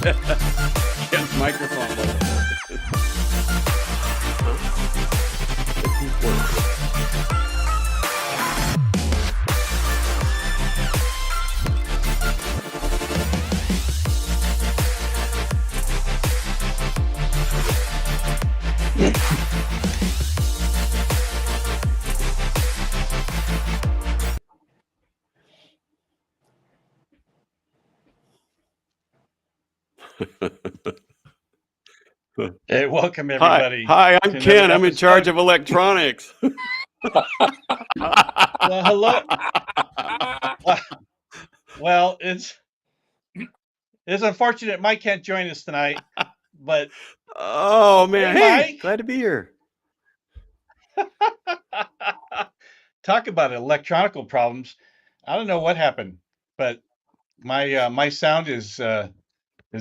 Get the microphone level. Hey, welcome everybody. Hi, I'm to Ken. another I'm in charge episode. of electronics. Well, hello. Well, it's unfortunate Mike can't join us tonight, but Oh man, Hey, hey, Mike. glad to be here. talk about electronical problems. I don't know what happened, but my sound is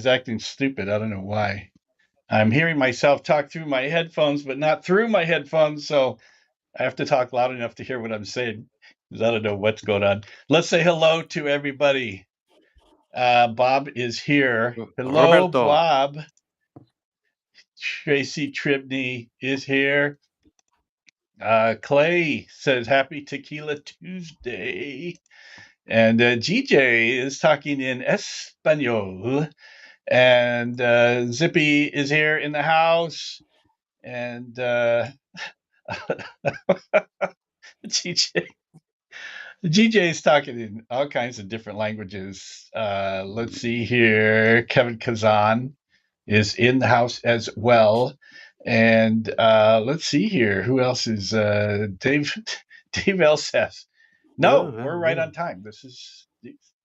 acting stupid. I don't know why. I'm hearing myself talk through my headphones, but not through my headphones, so I have to talk loud enough to hear what I'm saying, because I don't know what's going on. Let's say hello to everybody. Bob is here. Hello, Roberto. Bob. Tracy Tribney is here. Clay says happy Tequila Tuesday. And GJ is talking in Espanol. And Zippy is here in the house. And GJ is talking in all kinds of different languages. Let's see here. Kevin Kazan is in the house as well. And let's see here. Who else is Dave Elseth? No, we're right on time. This is,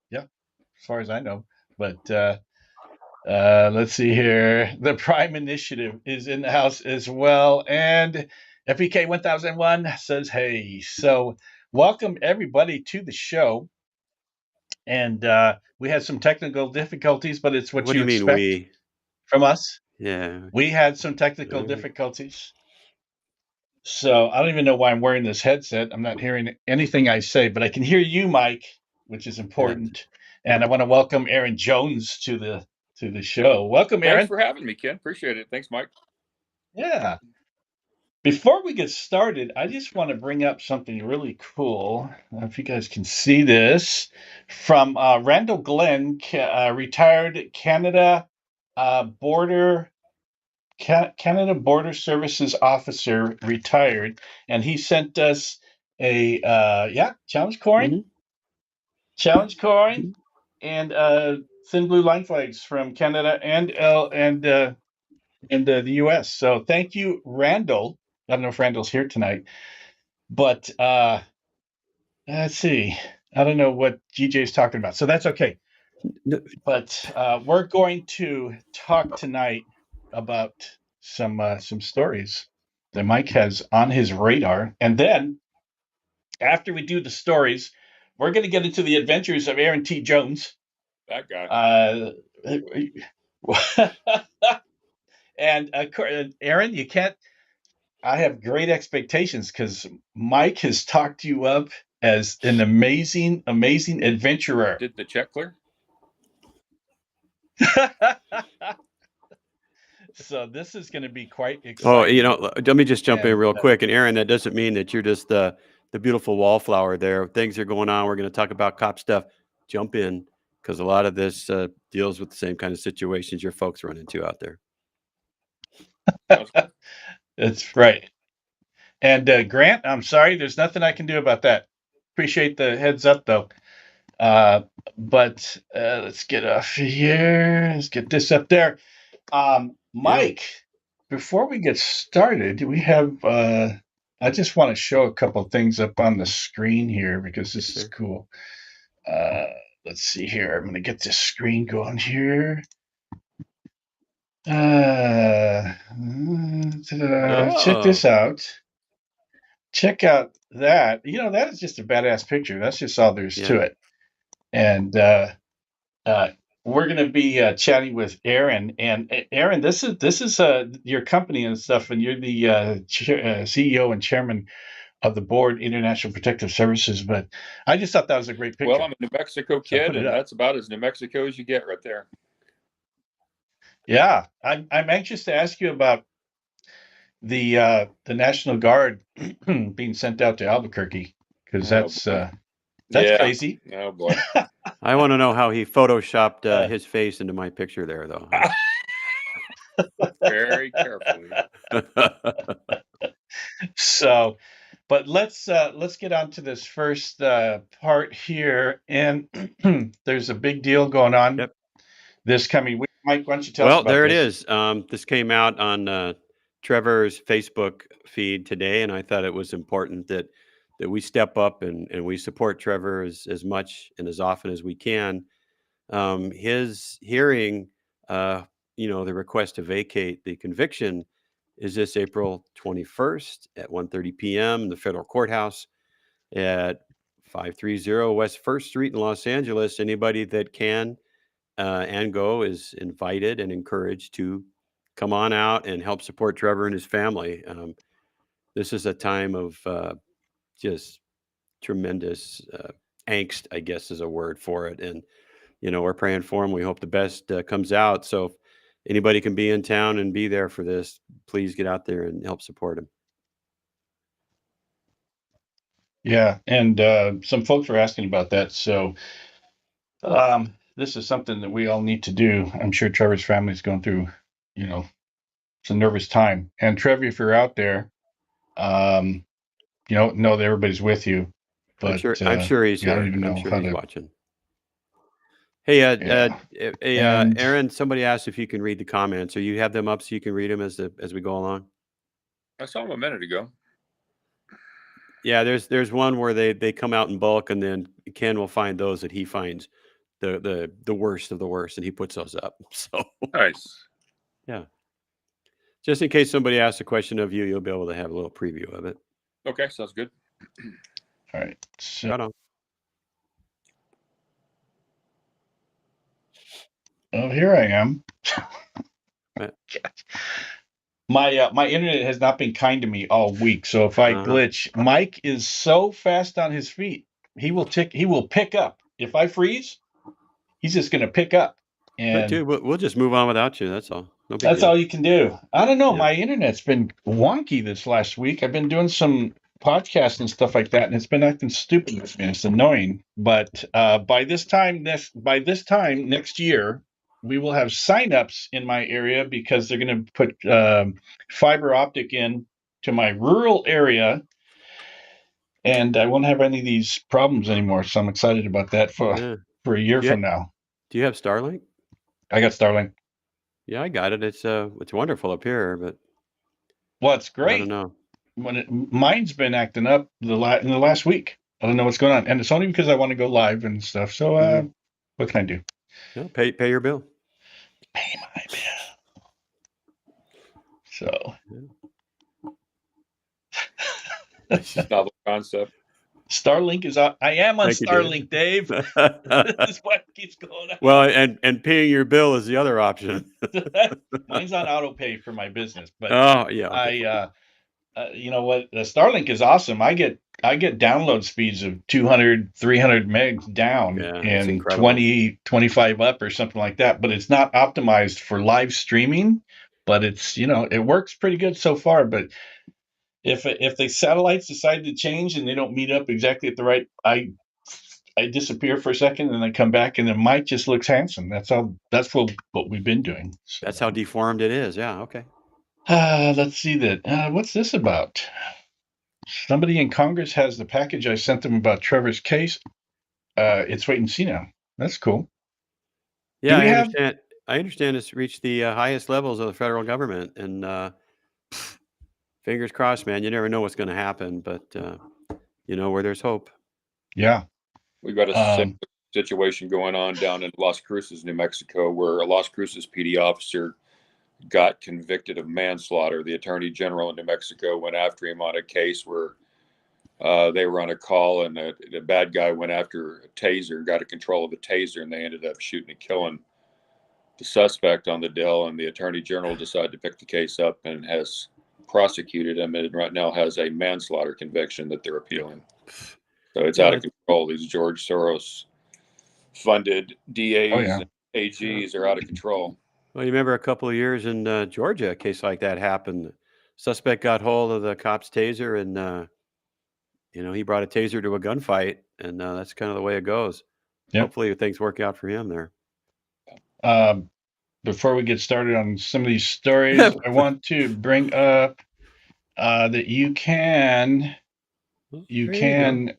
yeah, as far as I know. But let's see here. The Prime Initiative is in the house as well. And FEK 1001 says, hey. So welcome everybody to the show. And we had some technical difficulties, but it's what you expect we? From us. Yeah. We had some technical difficulties. So I don't even know why I'm wearing this headset. I'm not hearing anything I say, but I can hear you, Mike, which is important. Yeah. And I want to welcome Aaron Jones to the show. Welcome, Aaron. Thanks for having me, Ken. Appreciate it. Thanks, Mike. Yeah. Before we get started, I just want to bring up something really cool. I don't know if you guys can see this from Randall Glenn, retired Canada Border Services officer, retired, and he sent us a challenge coin, and thin blue line flags from Canada and the U.S. So thank you, Randall. I don't know if Randall's here tonight, but let's see. I don't know what GJ is talking about, so that's okay. But we're going to talk tonight about some stories that Mike has on his radar, and then after we do the stories, we're going to get into the adventures of Aaron T. Jones. That guy. And Aaron, you can't. I have great expectations because Mike has talked you up as an amazing adventurer. Did the check clear? So this is going to be quite exciting. Oh, let me just jump in real quick. And Aaron, that doesn't mean that you're just the beautiful wallflower there. Things are going on. We're going to talk about cop stuff. Jump in, because a lot of this deals with the same kind of situations your folks run into out there. That's right. And Grant, I'm sorry, there's nothing I can do about that. Appreciate the heads up, though. But let's get off here. Let's get this up there. Mike, before we get started, we have. I just want to show a couple things up on the screen here because this is cool. Let's see here. I'm going to get this screen going here. Check this out. Check out that. That is just a badass picture. That's just all there's to it. And we're going to be chatting with Aaron. And Aaron, this is your company and stuff, and you're the CEO and chairman of the board, International Protective Services. But I just thought that was a great picture. Well, I'm a New Mexico kid, and that's about as New Mexico as you get right there. Yeah, I'm anxious to ask you about the National Guard being sent out to Albuquerque, because that's Yeah. crazy. Oh boy. I want to know how he photoshopped Uh, his face into my picture there, though. Very carefully. So, but let's get on to this first part here, and there's a big deal going on Yep. this coming week. Mike, why don't you tell us Well, about there it this? is. This came out on Trevor's Facebook feed today, and I thought it was important that we step up and we support Trevor as much and as often as we can. His hearing, the request to vacate the conviction is this April 21st at 1:30 p.m. in the federal courthouse at 530 West 1st Street in Los Angeles. Anybody that can and go is invited and encouraged to come on out and help support Trevor and his family. This is a time of just tremendous angst, I guess is a word for it. And, we're praying for him. We hope the best comes out. So if anybody can be in town and be there for this, please get out there and help support him. Yeah, and some folks were asking about that. So this is something that we all need to do. I'm sure Trevor's family is going through, it's a nervous time. And Trevor, if you're out there, know that everybody's with you. But I'm sure he's yeah, I here. don't even know I'm sure how he's to. watching. Hey, Yeah. And- Aaron, somebody asked if you can read the comments. Or you have them up so you can read them as we go along? I saw him a minute ago. Yeah, there's one where they come out in bulk, and then Ken will find those that he finds the worst of the worst, and he puts those up. So Nice. yeah, just in case somebody asks a question of you, you'll be able to have a little preview of it. Okay, sounds good. All right. So, Right on. oh, here I am. Right. My internet has not been kind to me all week, so if I glitch, Mike is so fast on his feet. He will pick up. If I freeze, he's just going to pick up. But And dude, we'll just move on without you. That's all. No big that's deal. all you can do. I don't know. Yeah. My internet's been wonky this last week. I've been doing some podcasts and stuff like that, and it's been acting stupid with me. It's annoying. But by this time next year, we will have signups in my area because they're going to put fiber optic in to my rural area, and I won't have any of these problems anymore. So I'm excited about that for a year from now. Do you have Starlink? I got Starlink. Yeah, I got it. It's wonderful up here, but well, it's great. I don't know. Mine's been acting up in the last week. I don't know what's going on, and it's only because I want to go live and stuff. So, what can I do? Yeah, pay your bill. Pay my bill. So, novel concept. Starlink is I am on Starlink, Dave. This is what keeps going on. Well, and paying your bill is the other option. Mine's on auto pay for my business, but yeah, okay. You know what? The Starlink is awesome. I get download speeds of 200, 300 megs down and 20, 25 up or something like that. But it's not optimized for live streaming. But it's it works pretty good so far. But if the satellites decide to change and they don't meet up exactly at the right, I disappear for a second and I come back and the mic just looks handsome. That's what we've been doing. So. That's how deformed it is. Yeah. Okay. Let's see that. What's this about? Somebody in Congress has the package I sent them about Trevor's case. It's wait and see now. That's cool. Yeah, I understand it's reached the highest levels of the federal government, and fingers crossed, man. You never know what's going to happen, but where there's hope. Yeah, we've got a situation going on down in Las Cruces, New Mexico, where a Las Cruces PD officer got convicted of manslaughter. The attorney general in New Mexico went after him on a case where they were on a call and the bad guy went after a taser, got a control of a taser, and they ended up shooting and killing the suspect on the deal. And the attorney general decided to pick the case up and has prosecuted him, and right now has a manslaughter conviction that they're appealing. So it's out of control. These George Soros funded DAs and AGs are out of control. Well, you remember a couple of years in Georgia, a case like that happened. Suspect got hold of the cop's taser, and he brought a taser to a gunfight, and that's kind of the way it goes. Yep. Hopefully, things work out for him there. Before we get started on some of these stories, I want to bring up that you can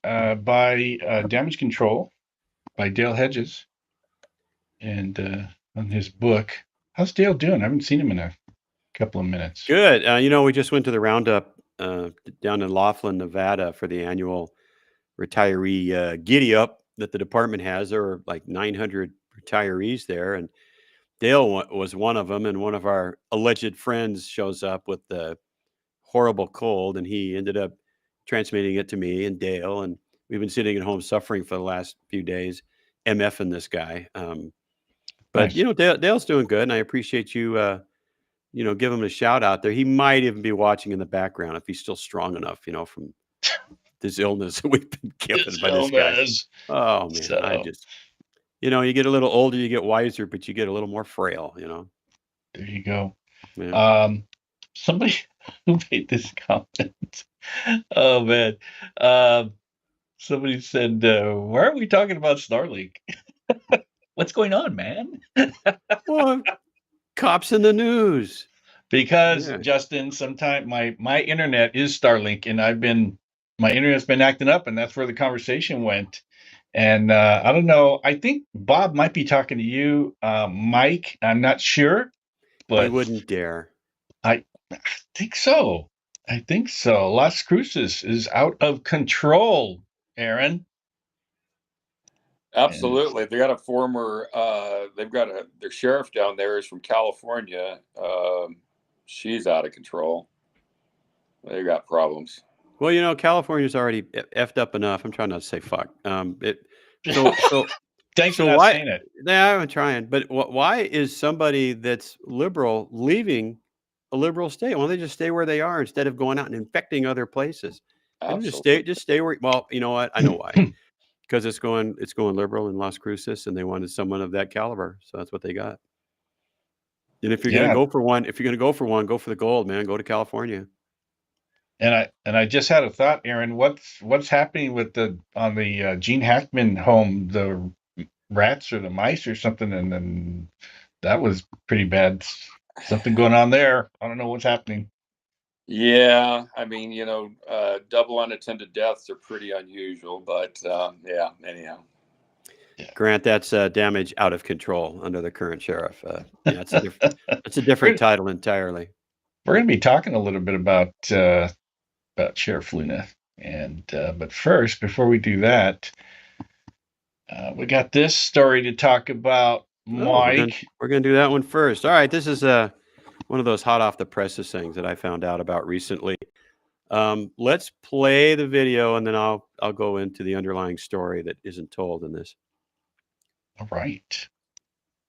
buy Damage Control by Dale Hedges, and on his book. How's Dale doing? I haven't seen him in a couple of minutes. Good. We just went to the roundup down in Laughlin, Nevada, for the annual retiree giddy up that the department has. There were like 900 retirees there, and Dale was one of them. And one of our alleged friends shows up with the horrible cold, and he ended up transmitting it to me and Dale. And we've been sitting at home suffering for the last few days, MFing this guy. But Nice. Dale's doing good, and I appreciate you. Give him a shout out there. He might even be watching in the background if he's still strong enough, from this illness that we've been given by this guy. Oh man, So- I just, you get a little older, you get wiser, but you get a little more frail. There you go. Yeah. Somebody who made this comment. Oh man. Somebody said, why are we talking about Starlink? What's going on, man? Well, cops in the news. Because Yeah. Justin, sometimes my internet is Starlink, and my internet's been acting up, and that's where the conversation went. And I don't know. I think Bob might be talking to you, Mike. I'm not sure, but I wouldn't dare. I think so. Las Cruces is out of control, Aaron. Absolutely. They got a former, their sheriff down there is from California. She's out of control. They got problems. Well, California's already effed up enough. I'm trying not to say fuck. Thanks So for not why- saying it. Yeah, I'm trying. But why is somebody that's liberal leaving a liberal state? Why don't they just stay where they are instead of going out and infecting other places? They don't Absolutely. just stay where. Well, you know what? I know why. Because it's going liberal in Las Cruces, and they wanted someone of that caliber, so that's what they got. And if you're going to go for one, go for the gold, man. Go to California. And I just had a thought, Aaron. What's happening with the Gene Hackman home, the rats or the mice or something, and then that was pretty bad. Something going on there. I don't know what's happening. Yeah, I mean, double unattended deaths are pretty unusual, but yeah. Anyhow, Grant, that's damage out of control under the current sheriff. That's a different title entirely. We're going to be talking a little bit about Sheriff Luna, and but first, before we do that, we got this story to talk about. Mike, we're gonna do that one first. All right, this is one of those hot off the presses things that I found out about recently. Let's play the video, and then I'll go into the underlying story that isn't told in this. All right.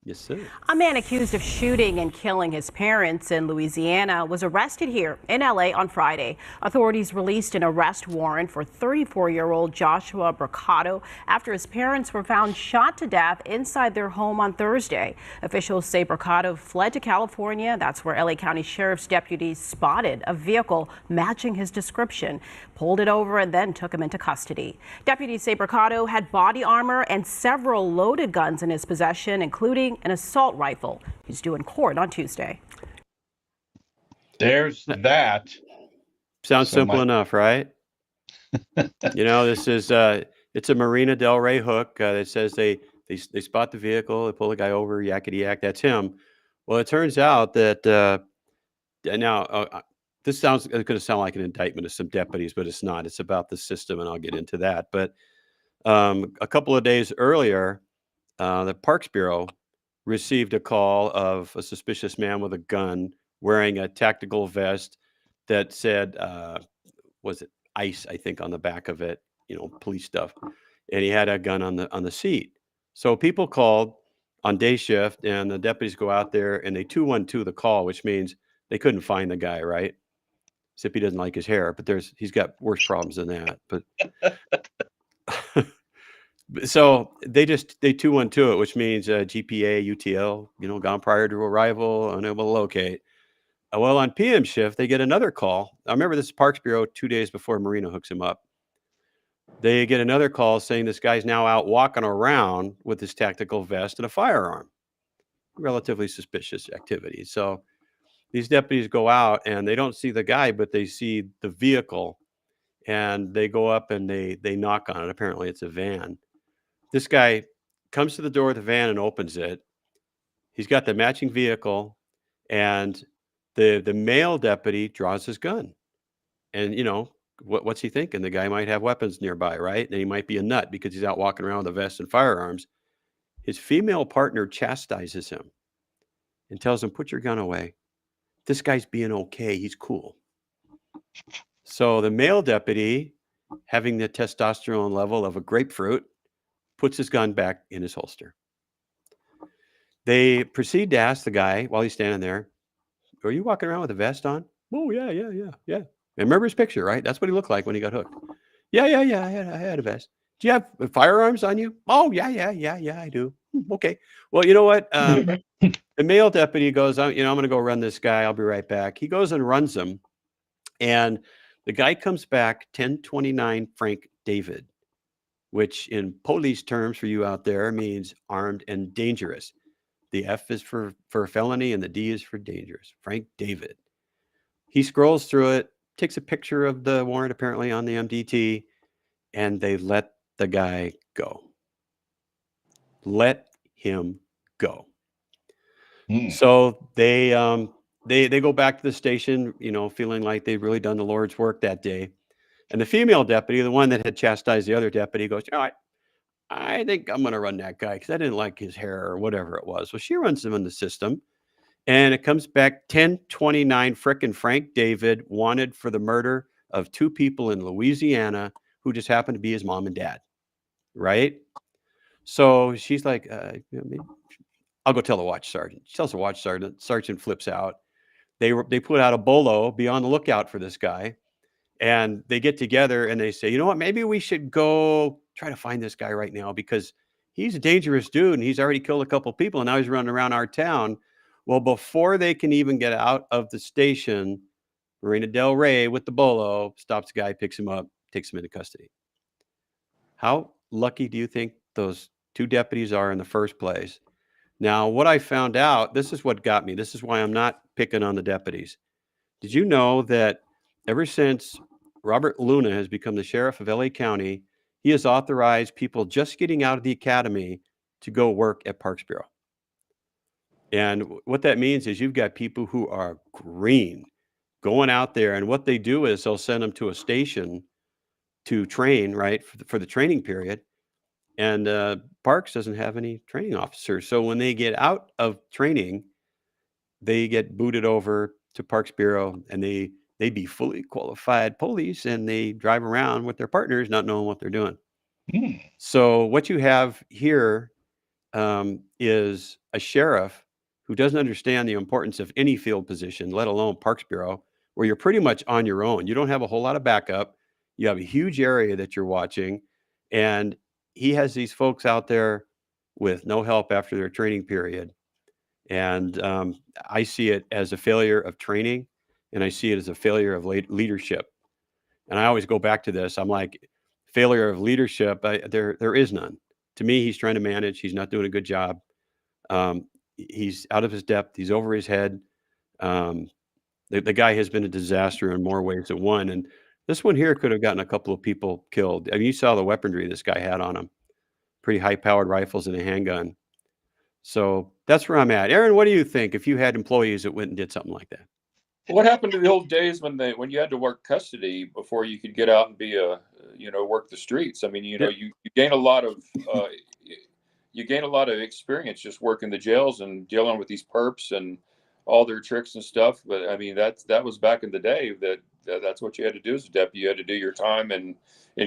Yes, sir. A man accused of shooting and killing his parents in Louisiana was arrested here in LA on Friday. Authorities released an arrest warrant for 34-year-old Joshua Brocado after his parents were found shot to death inside their home on Thursday. Officials say Brocado fled to California. That's where LA County Sheriff's deputies spotted a vehicle matching his description, pulled it over, and then took him into custody. Deputies say Brocado had body armor and several loaded guns in his possession, including an assault rifle. He's due in court on Tuesday. There's that. Sounds simple enough, right? This is it's a Marina Del Rey hook that says they spot the vehicle, they pull the guy over, yakety yak, that's him. Well, it turns out that now this sounds going to sound like an indictment of some deputies, but it's not. It's about the system, and I'll get into that. But a couple of days earlier, the Parks Bureau received a call of a suspicious man with a gun wearing a tactical vest that said, was it ICE, I think, on the back of it, police stuff. And he had a gun on the seat. So people called on day shift, and the deputies go out there and they 212 the call, which means they couldn't find the guy, right? Except he doesn't like his hair, but he's got worse problems than that. So they 212 it, which means GPA, UTL, gone prior to arrival, unable to locate. Well, on PM shift, they get another call. I remember this is Parks Bureau 2 days before Marina hooks him up. They get another call saying this guy's now out walking around with his tactical vest and a firearm. Relatively suspicious activity. So these deputies go out and they don't see the guy, but they see the vehicle, and they go up and they knock on it. Apparently it's a van. This guy comes to the door of the van and opens it. He's got the matching vehicle, and the male deputy draws his gun. And what's he thinking? The guy might have weapons nearby, right? And he might be a nut because he's out walking around with a vest and firearms. His female partner chastises him and tells him, "Put your gun away. This guy's being okay. He's cool." So the male deputy, having the testosterone level of a grapefruit, puts his gun back in his holster. They proceed to ask the guy while he's standing there, "Are you walking around with a vest on?" "Oh, yeah. And remember his picture, right? That's what he looked like when he got hooked. Yeah. I had a vest. Do you have firearms on you?" "Oh, yeah, I do." "Okay. Well, you know what? The male deputy goes, I'm going to go run this guy. I'll be right back." He goes and runs him. And the guy comes back 1029 Frank David, which in police terms for you out there means armed and dangerous. The F is for felony and the D is for dangerous. Frank David. He scrolls through it, takes a picture of the warrant apparently on the MDT, and they let the guy go. Let him go. So they go back to the station, feeling like they've really done the Lord's work that day. And the female deputy, the one that had chastised the other deputy, goes, I think I'm going to run that guy because I didn't like his hair or whatever it was. So she runs him in the system, and it comes back 1029 frickin' Frank David, wanted for the murder of 2 people in Louisiana who just happened to be his mom and dad. Right? So she's like, maybe I'll go tell the watch sergeant. She tells the watch sergeant. Sergeant flips out. They put out a bolo, be on the lookout for this guy. And they get together and they say, "You know what? Maybe we should go try to find this guy right now because he's a dangerous dude and he's already killed a couple people and now he's running around our town." Well, before they can even get out of the station, Marina Del Rey with the bolo stops the guy, picks him up, takes him into custody. How lucky do you think those 2 deputies are in the first place? Now, what I found out, this is what got me. This is why I'm not picking on the deputies. Did you know that ever since Robert Luna has become the sheriff of LA County, he has authorized people just getting out of the academy to go work at Parks Bureau? And what that means is you've got people who are green going out there, and what they do is they'll send them to a station to train, right, for the training period. And Parks doesn't have any training officers. So when they get out of training, they get booted over to Parks Bureau, and they be fully qualified police, and they drive around with their partners not knowing what they're doing. So what you have here is a sheriff who doesn't understand the importance of any field position, let alone Parks Bureau, where you're pretty much on your own. You don't have a whole lot of backup. You have a huge area that you're watching, and he has these folks out there with no help after their training period. And I see it as a failure of training, and I see it as a failure of leadership. And I always go back to this. I'm like, failure of leadership, there is none. To me, he's trying to manage. He's not doing a good job. He's out of his depth. He's over his head. The guy has been a disaster in more ways than one. And this one here could have gotten a couple of people killed. I mean, you saw the weaponry this guy had on him. Pretty high-powered rifles and a handgun. So that's where I'm at. Aaron, what do you think if you had employees that went and did something like that? What happened to the old days when you had to work custody before you could get out and be work the streets? I mean, you gain a lot of experience just working the jails and dealing with these perps and all their tricks and stuff. But I mean, that was back in the day. That's what you had to do as a deputy. You had to do your time in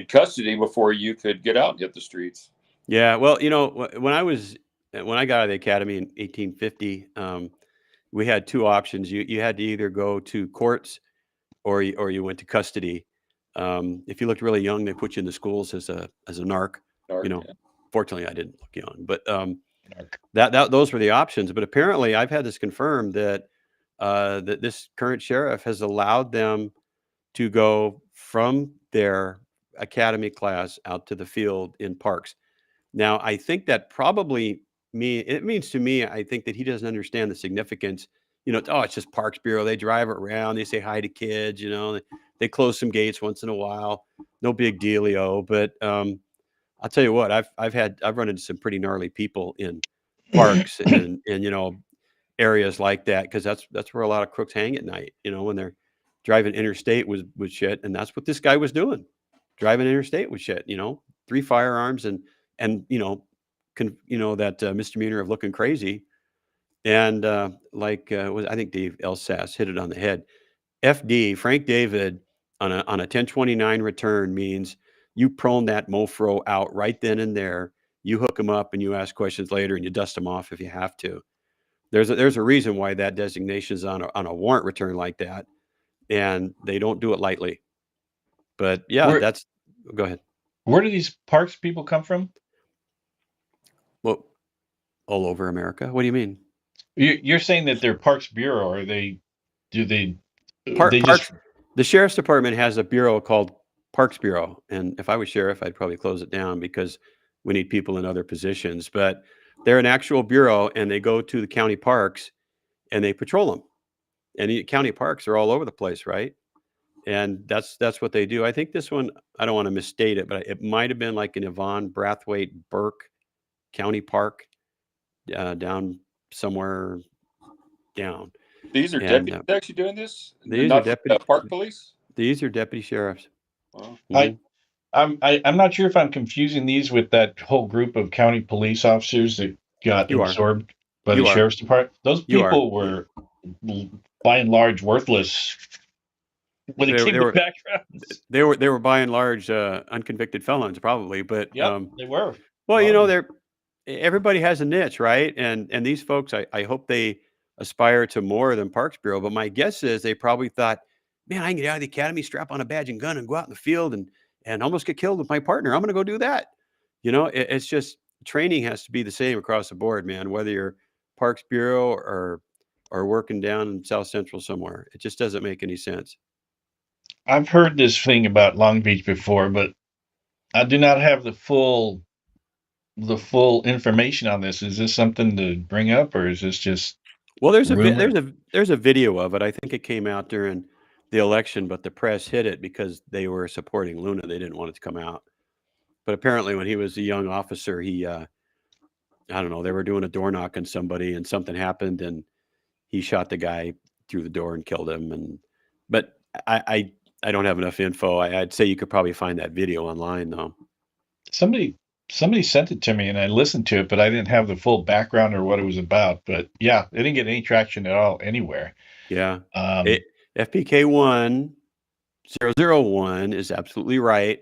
custody before you could get out and hit the streets. Yeah, well, when I got out of the academy in 1850, we had 2 options. You had to either go to courts or you went to custody. If you looked really young, they put you in the schools as a narc, Yeah. Fortunately, I didn't look young, but those were the options. But apparently, I've had this confirmed that that this current sheriff has allowed them to go from their academy class out to the field in parks. Now, I think that probably means to me, I think that he doesn't understand the significance. Oh, it's just Parks Bureau. They drive around, they say hi to kids, they close some gates once in a while. No big dealio. But I'll tell you what, I've run into some pretty gnarly people in parks and areas like that, because that's where a lot of crooks hang at night, when they're driving interstate with shit. And that's what this guy was doing, driving interstate with shit, 3 firearms and that misdemeanor of looking crazy. And I think Dave Elsass hit it on the head. FD, Frank David, on a 1029 return means you prone that mofro out right then and there. You hook them up and you ask questions later and you dust them off if you have to. There's a reason why that designation is on a warrant return like that, and they don't do it lightly. But yeah, go ahead. Where do these parks people come from? Well, all over America. What do you mean? You're saying that they're Parks Bureau, or the Sheriff's Department has a bureau called Parks Bureau, and if I was sheriff, I'd probably close it down because we need people in other positions. But they're an actual bureau, and they go to the county parks and they patrol them. And the county parks are all over the place, right? And that's what they do. I think this one, I don't want to misstate it, but it might have been like an Yvonne Brathwaite Burke County Park down somewhere down. These are deputies actually doing this? These are deputy park police? These are deputy sheriffs. Wow. I'm not sure if I'm confusing these with that whole group of county police officers that got absorbed by the sheriff's department. Those people were by and large worthless when it came to backgrounds. They were by and large unconvicted felons, probably, but they were. Well, everybody has a niche, right? And these folks, I hope they aspire to more than Parks Bureau, but my guess is they probably thought, man, I can get out of the academy, strap on a badge and gun, and go out in the field and almost get killed with my partner. I'm going to go do that. It's just training has to be the same across the board, man. Whether you're Parks Bureau or working down in South Central somewhere, it just doesn't make any sense. I've heard this thing about Long Beach before, but I do not have the full information on this. Is this something to bring up, or is this just? Well, there's a video of it. I think it came out during the election, but the press hid it because they were supporting Luna. They didn't want it to come out. But apparently, when he was a young officer, he, I don't know, they were doing a door knock on somebody, and something happened, and he shot the guy through the door and killed him. But I don't have enough info. I'd say you could probably find that video online, though. Somebody sent it to me and I listened to it, but I didn't have the full background or what it was about. But yeah, it didn't get any traction at all anywhere. Yeah. FPK 1001 is absolutely right.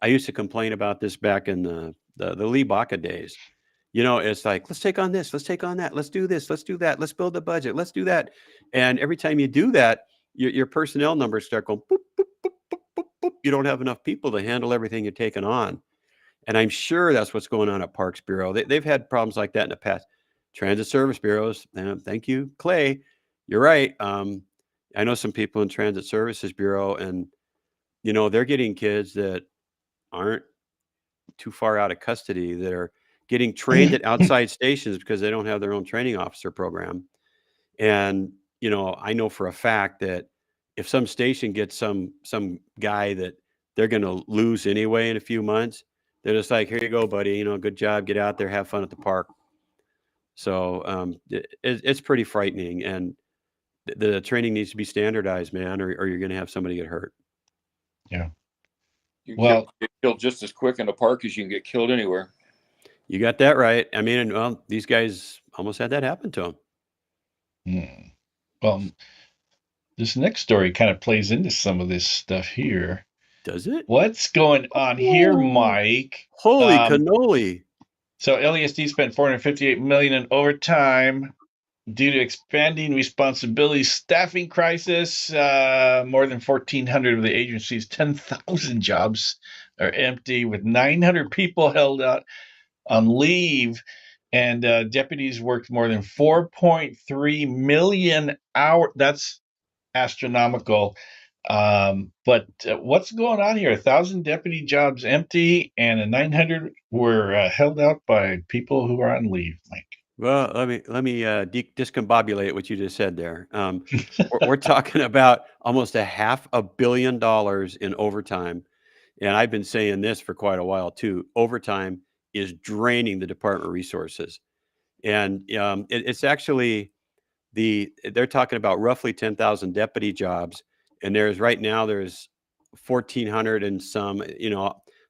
I used to complain about this back in the Lee Baca days. It's like, let's take on this, let's take on that, let's do this, let's do that, let's build the budget, let's do that. And every time you do that, your personnel numbers start going boop, boop, boop, boop, boop, boop. You don't have enough people to handle everything you're taking on. And I'm sure that's what's going on at Parks Bureau. They've had problems like that in the past. Transit service bureaus. Thank you, Clay. You're right. I know some people in Transit Services Bureau, and they're getting kids that aren't too far out of custody, that are getting trained at outside stations because they don't have their own training officer program. And I know for a fact that if some station gets some guy that they're going to lose anyway in a few months, they're just like, here you go, buddy. Good job. Get out there, have fun at the park. So it's pretty frightening, and the training needs to be standardized, man, or you're going to have somebody get hurt. Yeah. You can get killed just as quick in a park as you can get killed anywhere. You got that right. I mean, these guys almost had that happen to them. Well, this next story kind of plays into some of this stuff here. Does it? What's going on here, Mike? Holy cannoli. So LASD spent $458 million in overtime due to expanding responsibilities, staffing crisis. More than 1,400 of the agency's 10,000 jobs are empty, with 900 people held out on leave, and deputies worked more than 4.3 million hours. That's astronomical. But what's going on here? 1,000 deputy jobs empty, and 900 were held out by people who are on leave. Mike. Well, let me discombobulate what you just said there. We're talking about almost $500 million in overtime, and I've been saying this for quite a while too. Overtime is draining the department resources, and it's actually they're talking about roughly 10,000 deputy jobs, and right now there's 1,400 and some.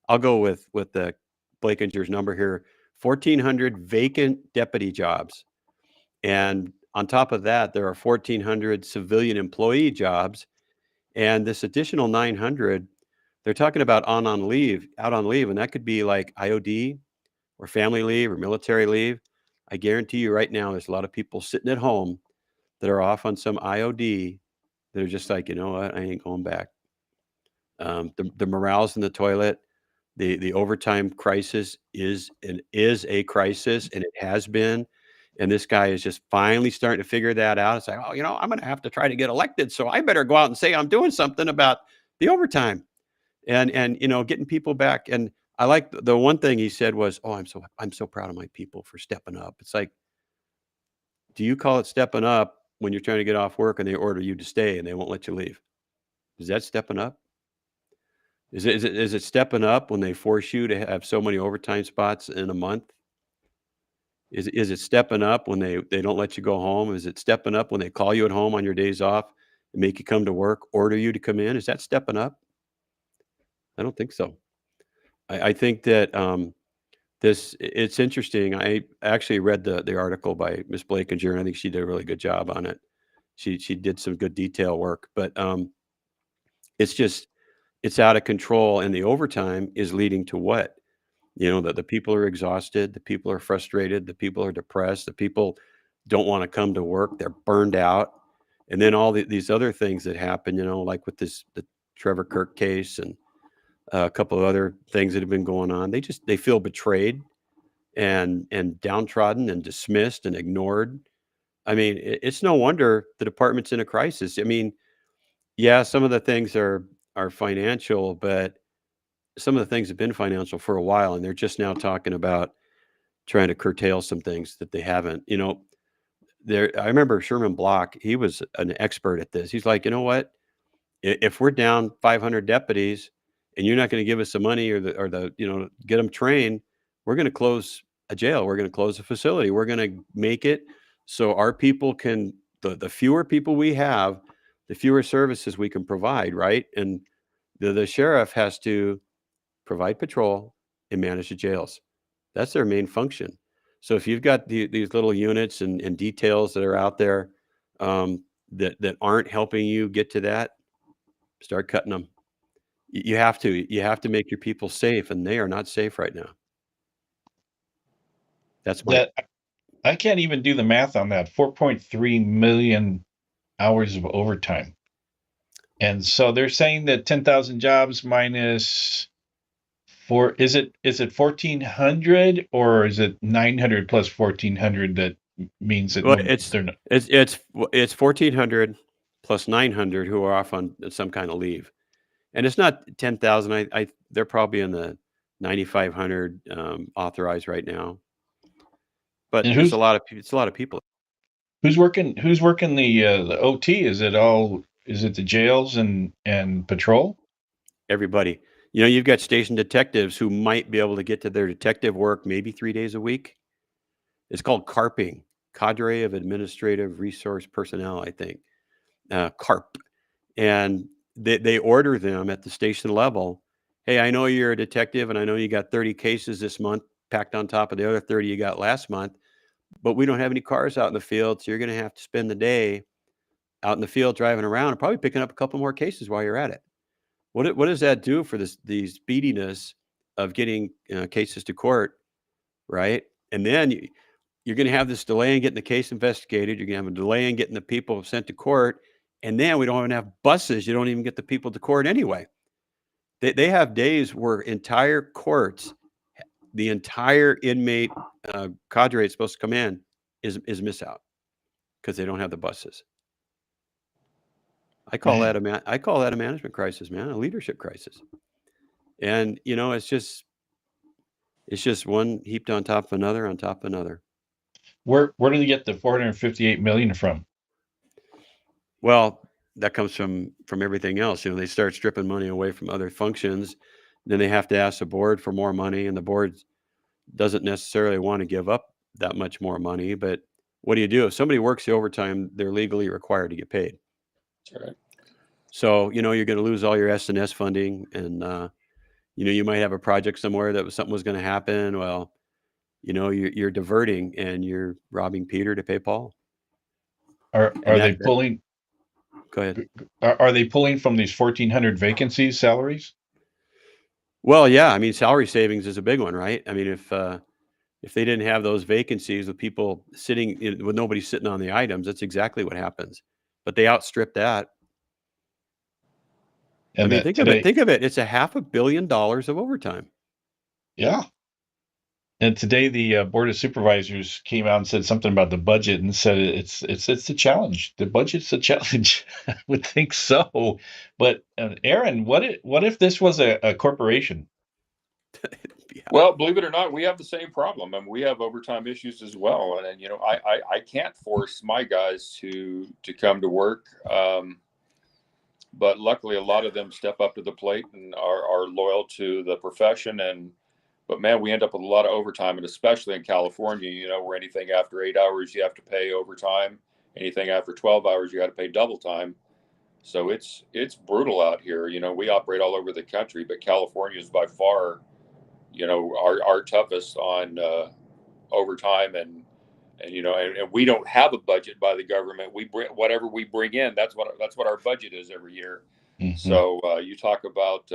I'll go with the Blakinger's number here: 1,400 vacant deputy jobs, and on top of that, there are 1,400 civilian employee jobs, and this additional 900. They're talking about out on leave, and that could be like IOD or family leave or military leave. I guarantee you right now, there's a lot of people sitting at home that are off on some IOD that are just like, you know what, I ain't going back. The morale's in the toilet. The overtime crisis is a crisis, and it has been. And this guy is just finally starting to figure that out. It's like, oh, I'm going to have to try to get elected, so I better go out and say I'm doing something about the overtime, and getting people back. And I like the one thing he said was, "Oh, I'm so proud of my people for stepping up." It's like, do you call it stepping up when you're trying to get off work and they order you to stay and they won't let you leave? Is that stepping up? Is it stepping up when they force you to have so many overtime spots in a month? Is it stepping up when they don't let you go home? Is it stepping up when they call you at home on your days off and make you come to work, order you to come in? Is that stepping up? I don't think so. I think that it's interesting. I actually read the article by Miss Blakinger, and I think she did a really good job on it. She did some good detail work, but it's out of control, and the overtime is leading to what? That the people are exhausted, the people are frustrated, the people are depressed, the people don't want to come to work, they're burned out, and then all these other things that happen, like with the Trevor Kirk case and a couple of other things that have been going on. They feel betrayed and downtrodden and dismissed and ignored. I mean, it's no wonder the department's in a crisis. I mean, yeah, some of the things are financial, but some of the things have been financial for a while, and they're just now talking about trying to curtail some things that they haven't. I remember Sherman Block. He was an expert at this. He's like, you know what? If we're down 500 deputies, and you're not going to give us the money or the get them trained, we're going to close a jail. We're going to close a facility. We're going to make it so our people can. The fewer people we have, the fewer services we can provide, right? And the sheriff has to provide patrol and manage the jails. That's their main function. So if you've got these little units and details that are out there that aren't helping you get to that, start cutting them. You have to make your people safe, and they are not safe right now. That's that I can't even do the math on that. 4.3 million hours of overtime. And so they're saying that 10,000 jobs minus is it 1,400 or is it 900 plus 1,400 that means that they're not? It's 1,400 plus 900 who are off on some kind of leave, and it's not 10,000. They're probably in the 9,500 authorized right now, but it's a lot of people. Who's working the OT? Is it the jails and patrol? Everybody. You've got station detectives who might be able to get to their detective work maybe 3 days a week. It's called CARPing, Cadre of Administrative Resource Personnel, I think, CARP. And they order them at the station level. Hey, I know you're a detective, and I know you got 30 cases this month packed on top of the other 30 you got last month, but we don't have any cars out in the field, so you're going to have to spend the day out in the field driving around and probably picking up a couple more cases while you're at it. What does that do for the speediness of getting cases to court, right? And then you're going to have this delay in getting the case investigated. You're going to have a delay in getting the people sent to court, and then we don't even have buses. You don't even get the people to court anyway. They have days where entire courts the entire inmate cadre that's supposed to come in is miss out because they don't have the buses. I call that a management crisis, man, a leadership crisis. And it's just one heaped on top of another on top of another. Where did they get the 458 million from? Well, that comes from everything else. They start stripping money away from other functions. Then they have to ask the board for more money, and the board doesn't necessarily want to give up that much more money. But what do you do? If somebody works the overtime, they're legally required to get paid. That's right. So, you're going to lose all your S&S funding, and, you might have a project somewhere that something was going to happen. Well, you're diverting and you're robbing Peter to pay Paul. Are they pulling? Go ahead. Are they pulling from these 1,400 vacancies salaries? Well, yeah. I mean, salary savings is a big one, right? I mean, if they didn't have those vacancies with people sitting with nobody sitting on the items, that's exactly what happens. But they outstrip that. And I mean, think of it. It's $500 million of overtime. Yeah. And today the Board of Supervisors came out and said something about the budget and said it's a challenge. The budget's a challenge. I would think so. But Aaron, what if this was a corporation? Well, believe it or not, we have the same problem, and we have overtime issues as well. And I can't force my guys to come to work. But luckily, a lot of them step up to the plate and are loyal to the profession. But man, we end up with a lot of overtime, and especially in California, where anything after 8 hours, you have to pay overtime. Anything after 12 hours, you got to pay double time. So it's brutal out here. We operate all over the country, but California is by far, our toughest on overtime, and we don't have a budget by the government. We bring whatever we bring in. That's what our budget is every year. Mm-hmm. So you talk about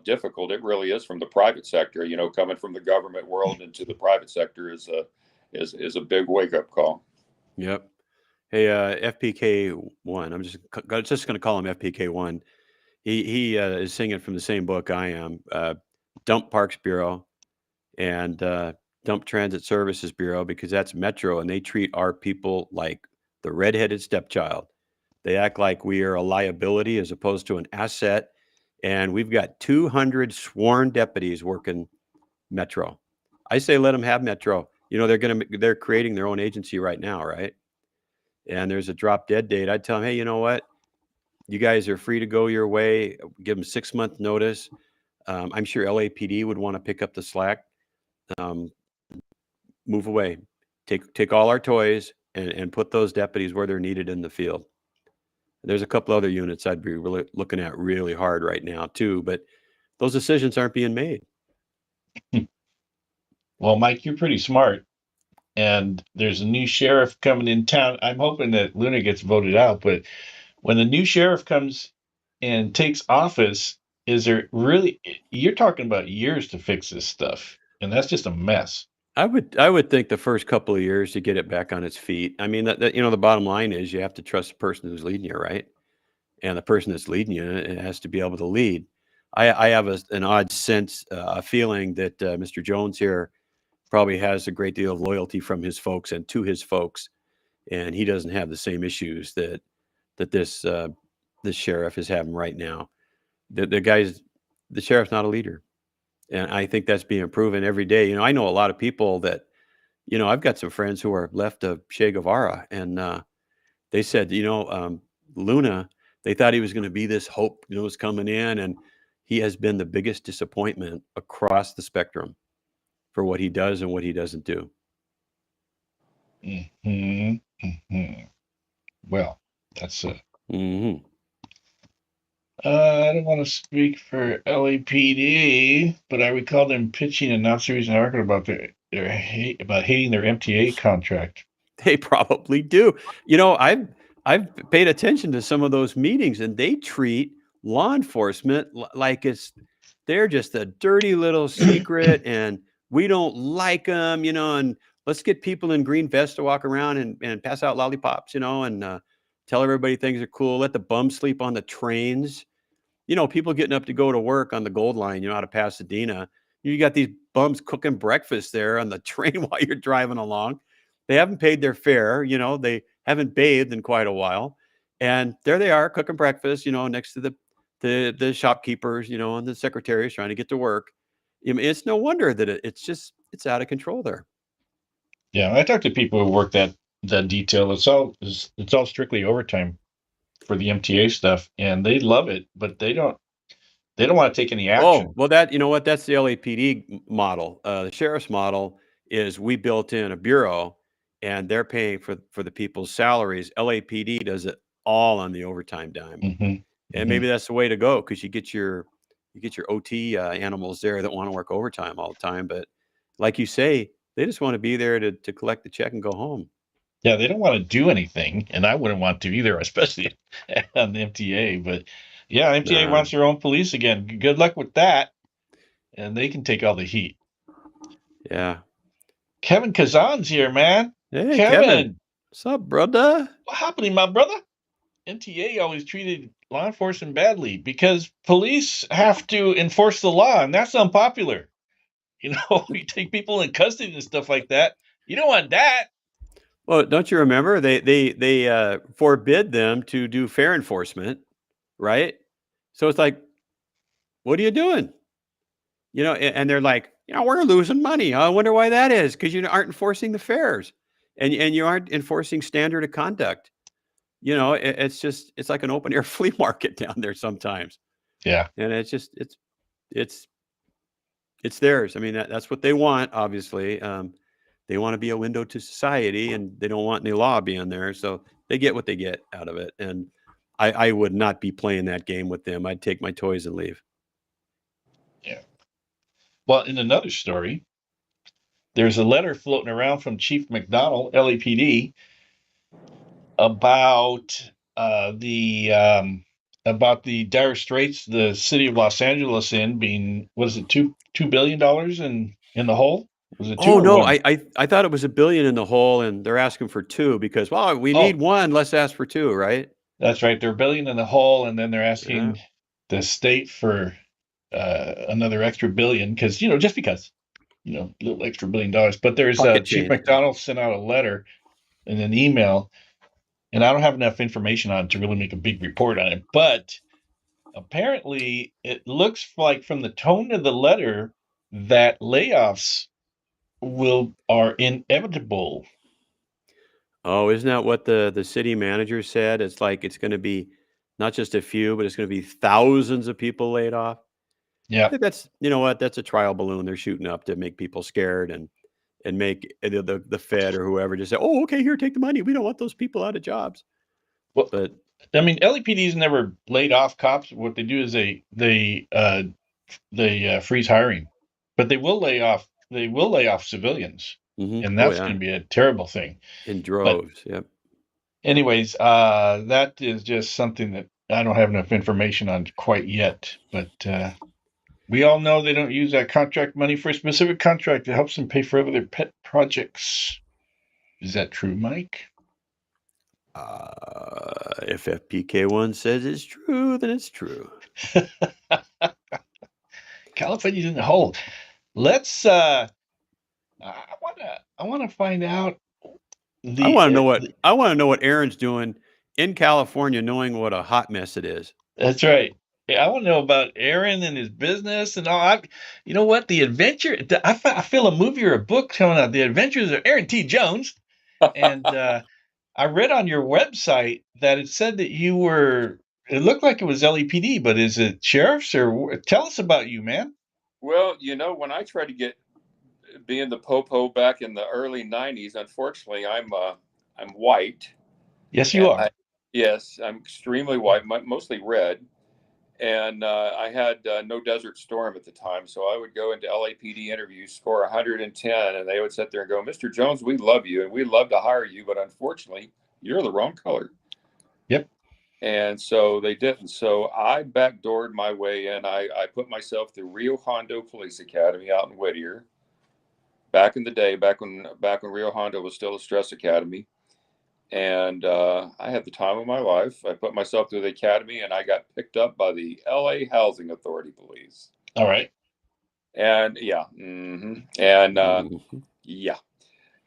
difficult. It really is from the private sector. Coming from the government world into the private sector is a big wake up call. Yep. Hey, FPK1. I'm just going to call him FPK1. He is singing from the same book I am. Dump Parks Bureau and Dump Transit Services Bureau, because that's Metro, and they treat our people like the redheaded stepchild. They act like we are a liability as opposed to an asset. And we've got 200 sworn deputies working Metro. I say let them have Metro. They're creating their own agency right now, right? And there's a drop dead date. I'd tell them, hey, you know what? You guys are free to go your way. Give them 6-month notice. I'm sure LAPD would want to pick up the slack. Move away. Take all our toys and put those deputies where they're needed in the field. There's a couple other units I'd be really looking at really hard right now too, but those decisions aren't being made. Well, Mike, you're pretty smart, and there's a new sheriff coming in town. I'm hoping that Luna gets voted out, but when the new sheriff comes and takes office, you're talking about years to fix this stuff, and that's just a mess. I would think the first couple of years to get it back on its feet. I mean, that the bottom line is you have to trust the person who's leading you, right? And the person that's leading you, it has to be able to lead. I have an odd sense, a feeling that Mr. Jones here probably has a great deal of loyalty from his folks and to his folks, and he doesn't have the same issues that this sheriff is having right now. The sheriff's not a leader. And I think that's being proven every day. I know a lot of people that, I've got some friends who are left of Che Guevara, and they said, Luna, they thought he was going to be this hope, was coming in, and he has been the biggest disappointment across the spectrum for what he does and what he doesn't do. Mm-hmm. Mm-hmm. Well, that's it. Mm-hmm. I don't want to speak for LAPD, but I recall them pitching a Nazi-reason article about about hating their MTA contract. They probably do. I've paid attention to some of those meetings, and they treat law enforcement like they're just a dirty little secret, and we don't like them, and let's get people in green vests to walk around and pass out lollipops, and tell everybody things are cool. Let the bums sleep on the trains. People getting up to go to work on the Gold Line, out of Pasadena, You got these bums cooking breakfast there on the train while you're driving along. They haven't paid their fare, they haven't bathed in quite a while. And there they are cooking breakfast, next to the shopkeepers, and the secretaries trying to get to work. I mean, it's no wonder that it's out of control there. Yeah, I talked to people who work that detail. It's all strictly overtime for the MTA stuff, and they love it, but they don't want to take any action. Oh, well, that's the LAPD model. The sheriff's model is we built in a bureau and they're paying for the people's salaries. LAPD does it all on the overtime dime. Mhm. And maybe that's the way to go because you get your OT animals there that want to work overtime all the time. But like you say, they just want to be there to collect the check and go home. Yeah, they don't want to do anything, and I wouldn't want to either, especially on the MTA. But yeah, MTA Nah. wants their own police again. Good luck with that, and they can take all the heat. Yeah. Kevin Kazan's here, man. Hey, Kevin. Kevin. What's up, brother? What happening, my brother? MTA always treated law enforcement badly because police have to enforce the law, and that's unpopular. You take people in custody and stuff like that. You don't want that. Well, don't you remember they forbid them to do fare enforcement, right? So it's like, what are you doing? And they're like, we're losing money. I wonder why that is because you aren't enforcing the fares, and you aren't enforcing standard of conduct. It's like an open air flea market down there sometimes. Yeah, and it's theirs. I mean, that's what they want. Obviously, they want to be a window to society, and they don't want any law being there. So they get what they get out of it. And I would not be playing that game with them. I'd take my toys and leave. yeah. Well, in another story, there's a letter floating around from Chief McDonnell, LAPD, about the dire straits the city of Los Angeles in being, what is it, $2 billion in the hole? Was it two? Oh or no, one? I thought it was $1 billion in the hole, and they're asking for 2 because we need 1. Let's ask for 2, right? That's right. They're $1 billion in the hole, and then they're asking the state for another extra $1 billion because just because a little extra $1 billion. But there's Pocket Chief change. McDonnell sent out a letter and an email, and I don't have enough information on it to really make a big report on it. But apparently, it looks like from the tone of the letter that layoffs are inevitable. Oh, isn't that what the city manager said? It's like it's going to be not just a few, but it's going to be thousands of people laid off. I Yeah. think that's that's a trial balloon they're shooting up to make people scared and make the Fed or whoever just say, oh, okay, here, take the money. We don't want those people out of jobs. Well, But I mean, LAPD's never laid off cops. What they do is they freeze hiring, but they will lay off civilians, and that's going to be a terrible thing. In droves. Yep. Anyways, that is just something that I don't have enough information on quite yet, but we all know they don't use that contract money for a specific contract that helps them pay for other pet projects. Is that true, Mike? If FPK1 says it's true, then it's true. California's in the hole. Let's I want to find out I want to know what Aaron's doing in California, knowing what a hot mess it is. That's right. I want to know about Aaron and his business and all. You know what? The adventure. I feel a movie or a book coming out. The Adventures of Aaron T. Jones. And I read on your website that it said that you were. It looked like it was LAPD, but is it sheriffs or? Tell us about you, man. Well, when I tried to being the popo back in the early '90s, unfortunately, I'm white. Yes, you are. Yes, I'm extremely white, mostly red. And I had no Desert Storm at the time. So I would go into LAPD interviews, score 110, and they would sit there and go, Mr. Jones, we love you and we'd love to hire you, but unfortunately, you're the wrong color. Yep. And so they didn't. So I backdoored my way in. I put myself through Rio Hondo Police Academy out in Whittier. Back in the day, back when Rio Hondo was still a stress academy. And I had the time of my life. I put myself through the academy, and I got picked up by the LA Housing Authority Police. All right. And yeah, and Mhm. yeah,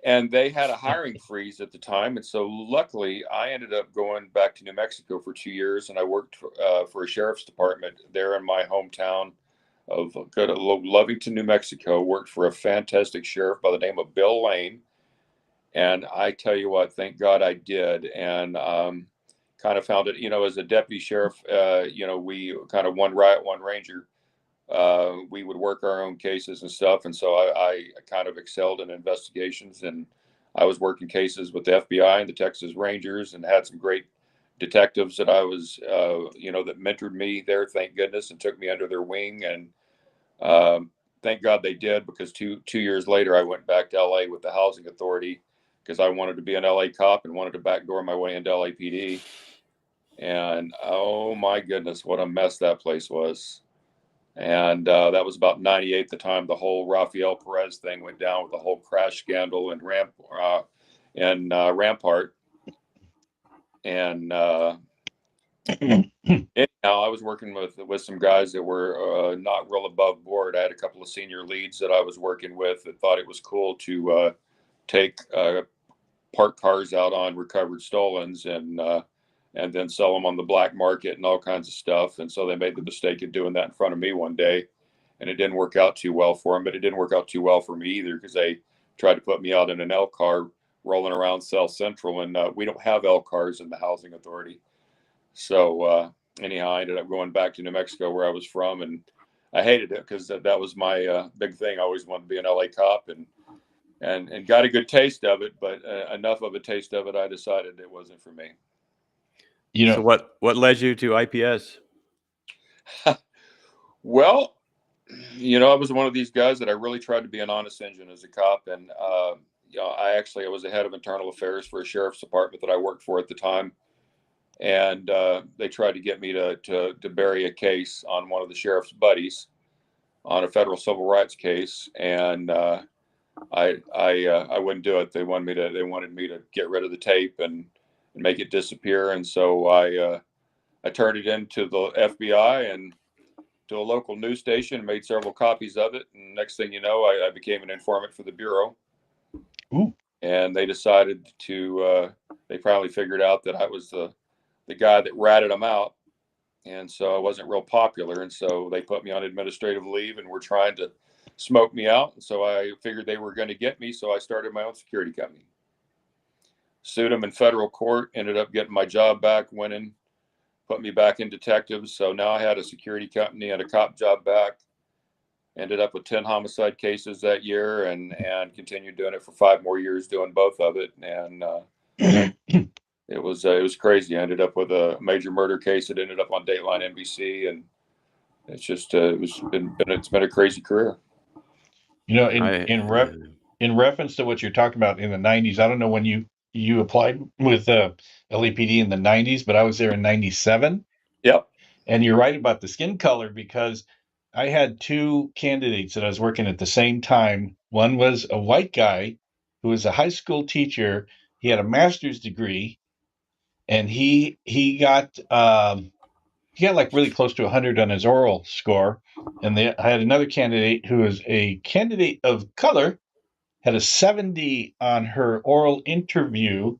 and they had a hiring freeze at the time, and so luckily I ended up going back to New Mexico for 2 years, and I worked for a sheriff's department there in my hometown of good Lovington, New Mexico. Worked for a fantastic sheriff by the name of Bill Lane, and I tell you what, thank God I did, and kind of found it, as a deputy sheriff, we kind of one riot, one ranger. We would work our own cases and stuff, and so I kind of excelled in investigations, and I was working cases with the FBI and the Texas Rangers, and had some great detectives that I was, that mentored me there, thank goodness, and took me under their wing, and thank God they did, because two years later I went back to LA with the Housing Authority because I wanted to be an LA cop and wanted to backdoor my way into LAPD, and oh my goodness, what a mess that place was. And that was about 98, the time the whole Rafael Perez thing went down with the whole crash scandal and Rampart. And anyhow, I was working with some guys that were not real above board. I had a couple of senior leads that I was working with that thought it was cool to take parked cars out on recovered stolens and then sell them on the black market and all kinds of stuff. And so they made the mistake of doing that in front of me one day, and it didn't work out too well for them. But it didn't work out too well for me either, because they tried to put me out in an L car rolling around South Central, and we don't have L cars in the Housing Authority. So anyhow, I ended up going back to New Mexico, where I was from, and I hated it because that was my big thing. I always wanted to be an LA cop, and got a good taste of it, but enough of a taste of it, I decided it wasn't for me. So what led you to IPS? Well, I was one of these guys that I really tried to be an honest engine as a cop, and I was the head of internal affairs for a sheriff's department that I worked for at the time, and they tried to get me to bury a case on one of the sheriff's buddies on a federal civil rights case, and I wouldn't do it. They wanted me to get rid of the tape and make it disappear, and so I turned it into the FBI and to a local news station and made several copies of it. And next thing you know, I became an informant for the Bureau. Ooh. And they decided they probably figured out that I was the guy that ratted them out. And so I wasn't real popular. And so they put me on administrative leave and were trying to smoke me out. And so I figured they were going to get me. So I started my own security company. Sued them in federal court, ended up getting my job back, winning, put me back in detectives. So now I had a security company and a cop job back. Ended up with 10 homicide cases that year, and continued doing it for 5 more years, doing both of it. And it was crazy. I ended up with a major murder case that ended up on Dateline NBC, and it's just it's been a crazy career. In reference to what you're talking about in the 90s, I don't know when you applied with LAPD in the 90s, but I was there in 97. Yep. And you're right about the skin color, because I had 2 candidates that I was working at the same time. One was a white guy who was a high school teacher. He had a master's degree, and he got like really close to 100 on his oral score. And I had another candidate who was a candidate of color, had a 70 on her oral interview.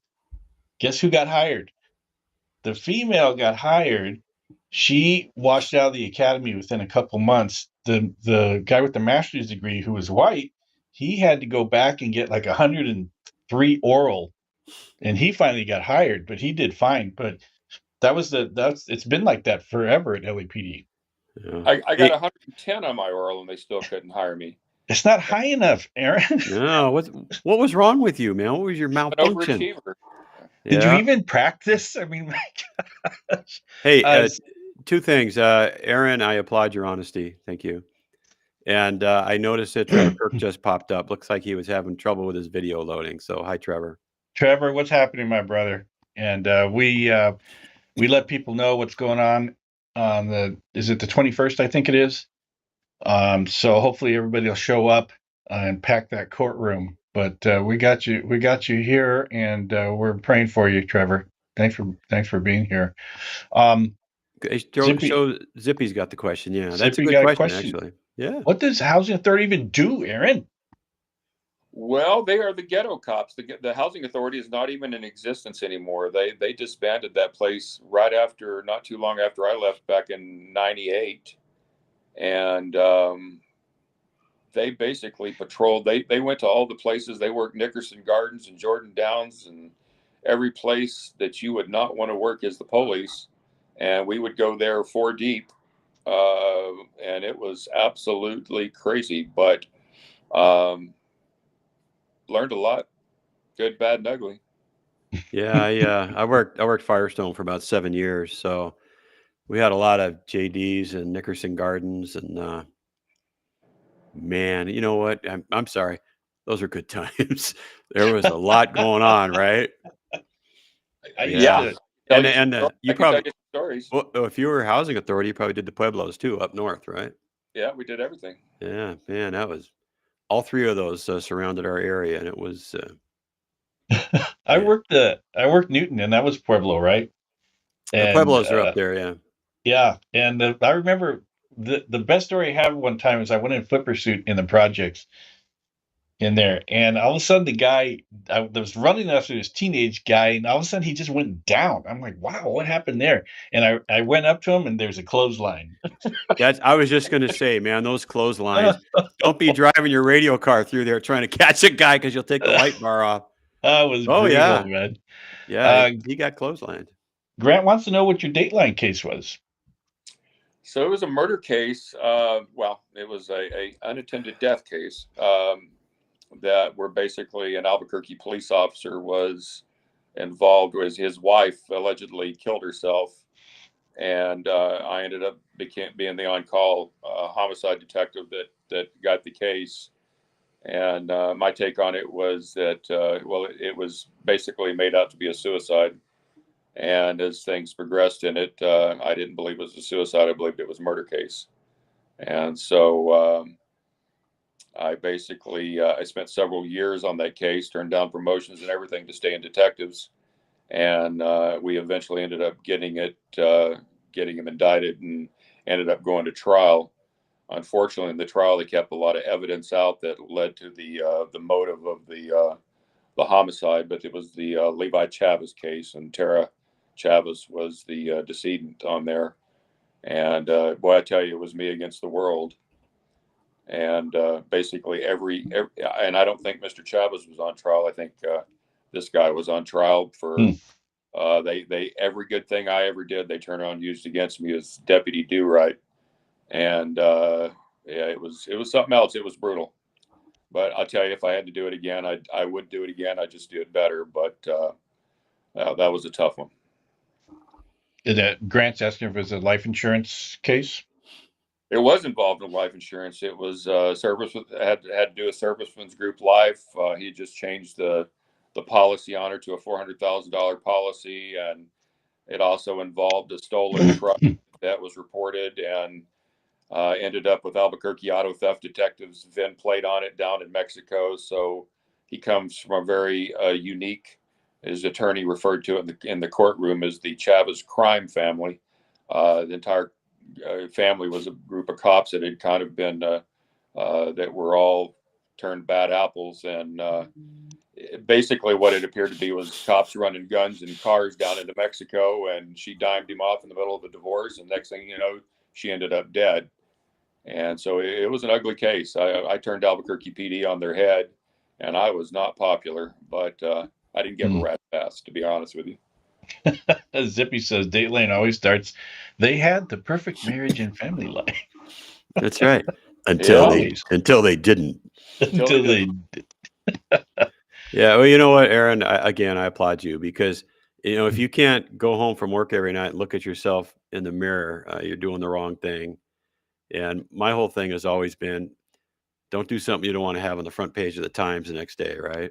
Guess who got hired? The female got hired. She washed out of the academy within a couple months. The guy with the master's degree, who was white, he had to go back and get like 103 oral, and he finally got hired, but he did fine. But it's been like that forever at LAPD. Yeah. I got 110 on my oral, and they still couldn't hire me. It's not high enough, Aaron. No, what was wrong with you, man? What was your malfunction? Did you even practice? I mean, my gosh. Hey, 2 things. Aaron, I applaud your honesty. Thank you. And I noticed that Trevor Kirk just popped up. Looks like he was having trouble with his video loading. So hi, Trevor. Trevor, what's happening, my brother? And we let people know what's going on is it the 21st? I think it is. So hopefully everybody will show up and pack that courtroom. But we got you here, and we're praying for you, Trevor. Thanks for being here. Zippy's got the question. Yeah, that's Zippy a good question, actually. Yeah. What does housing authority even do, Aaron? Well, they are the ghetto cops. The housing authority is not even in existence anymore. They disbanded that place right after, not too long after I left back in '98, and they basically patrolled. They went to all the places. They worked Nickerson Gardens and Jordan Downs and every place that you would not want to work as the police. And we would go there four deep, and it was absolutely crazy. But learned a lot, good, bad, and ugly. Yeah, I worked Firestone for about 7 years, so we had a lot of JDs and Nickerson Gardens, and man, you know what? I'm sorry, those are good times. There was a lot going on, right? I used Yeah, Yeah, to. I you can tell probably you stories. well, if you were housing authority, you probably did the Pueblos too up north, right? Yeah, we did everything. Yeah, man, that was all 3 of those surrounded our area, and it was I man, worked Newton, and that was Pueblo, right? the And Pueblos are up there, yeah. yeah, and I remember the best story I have one time is I went in flipper suit in the projects in there, and all of a sudden the guy I was running after this teenage guy, and all of a sudden he just went down. I'm like, wow, what happened there? And I went up to him, and there's a clothesline. That's I was just gonna say, man, those clotheslines. Don't be driving your radio car through there trying to catch a guy because you'll take the light bar off. That was Oh brutal, yeah, man. yeah, Uh, he got clotheslined. Grant wants to know what your Dateline case was. So it was a murder case. Well, it was a unattended death case, that where basically an Albuquerque police officer was involved, was his wife allegedly killed herself, and I ended up being the on-call homicide detective that got the case. And my take on it was that well, it was basically made out to be a suicide. And as things progressed in it, I didn't believe it was a suicide. I believed it was a murder case. And so I basically I spent several years on that case, turned down promotions and everything to stay in detectives, and we eventually ended up getting him indicted and ended up going to trial. Unfortunately, in the trial, they kept a lot of evidence out that led to the motive of the homicide, but it was the Levi Chavez case, and Tara Chavez was the decedent on there. And boy, I tell you, it was me against the world. And basically, and I don't think Mr. Chavez was on trial. I think this guy was on trial for. They every good thing I ever did, they turned around and used against me as Deputy Do Right. And yeah, it was something else. It was brutal. But I'll tell you, if I had to do it again, I would do it again. I just do it better. But that was a tough one. Grant's asking if it was a life insurance case. It was involved in life insurance. It was service with had to do a Servicemen's Group Life. He just changed the policy on her to a $400,000 policy, and it also involved a stolen truck that was reported and ended up with Albuquerque auto theft detectives VIN plate on it down in Mexico. So he comes from a very unique, his attorney referred to it in the courtroom as the Chavez crime family. The entire family was a group of cops that had kind of been that were all turned bad apples, and basically what it appeared to be was cops running guns and cars down into Mexico, and she dimed him off in the middle of a divorce, and next thing you know, she ended up dead. And so it was an ugly case. I turned Albuquerque PD on their head, and I was not popular, but I didn't give a rat's ass, to be honest with you. As Zippy says, Dateline always starts. They had the perfect marriage and family life. That's right. Until they didn't. Until they Yeah, well, you know what, Aaron? I applaud you because if you can't go home from work every night and look at yourself in the mirror, you're doing the wrong thing. And my whole thing has always been, don't do something you don't want to have on the front page of the Times the next day, right?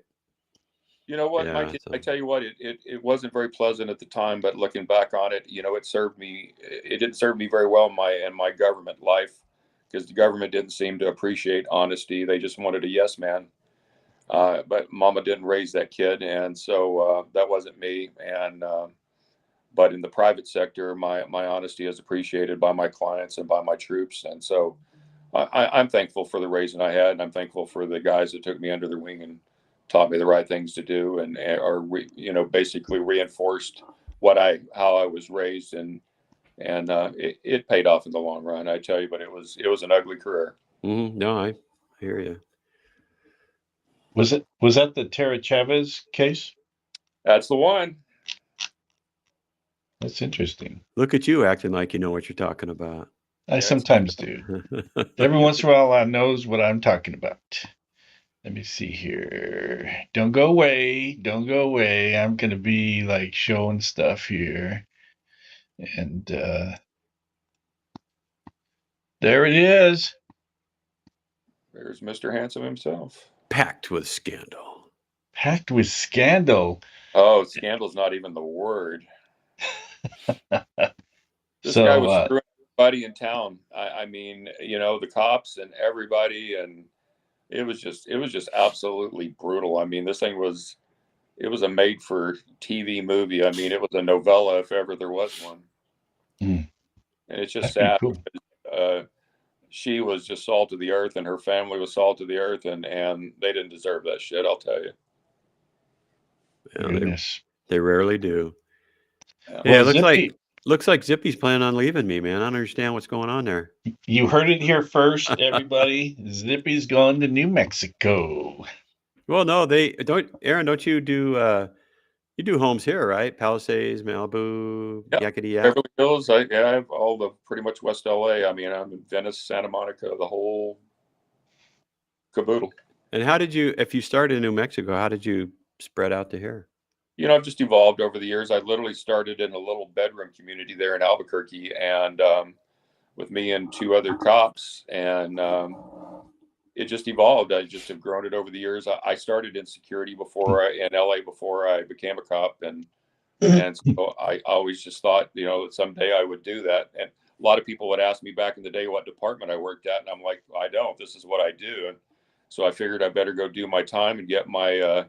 You know what, Yeah, Mike? I tell you what, it wasn't very pleasant at the time, but looking back on it, it served me. It didn't serve me very well in my government life, because the government didn't seem to appreciate honesty. They just wanted a yes man. But Mama didn't raise that kid, and so that wasn't me. And but in the private sector, my honesty is appreciated by my clients and by my troops, and so I'm thankful for the raising I had, and I'm thankful for the guys that took me under their wing and taught me the right things to do, and basically reinforced how I was raised, and it paid off in the long run, I tell you. But it was an ugly career. No, I hear you. Was that the Tara Chavez case? That's the one. That's interesting. Look at you acting like you know what you're talking about. I sometimes do. Every once in a while, I knows what I'm talking about. Let me see here. Don't go away. Don't go away. I'm going to be like showing stuff here. And there it is. There's Mr. Handsome himself. Packed with scandal. Packed with scandal. Oh, scandal's not even the word. This So, guy was screwing everybody in town. I mean, the cops and everybody, and it was just absolutely brutal. I mean, it was a made for TV movie. I mean, it was a novella if ever there was one. Mm. And it's just That's sad. pretty cool. Because, she was just salt of the earth, and her family was salt of the earth, and they didn't deserve that shit, I'll tell you. Yeah, Goodness. they rarely do. Yeah. Yeah, it Well, looks like Zippy's planning on leaving me, man. I don't understand what's going on there. You heard it here first, everybody. Zippy's going to New Mexico. Well, no, they don't. Aaron, don't you do? You do homes here, right? Palisades, Malibu, Yeah. Yakety Yak. Beverly Hills. I have all the pretty much West LA. I mean, I'm in Venice, Santa Monica, the whole caboodle. And how did you, if you started in New Mexico, how did you spread out to here? I've just evolved over the years. I literally started in a little bedroom community there in Albuquerque, and with me and two other cops, and it just evolved. I just have grown it over the years. I started in security in LA before I became a cop, and so I always just thought, that someday I would do that. And a lot of people would ask me back in the day what department I worked at, and I'm like, I don't. This is what I do. And so I figured I better go do my time and get my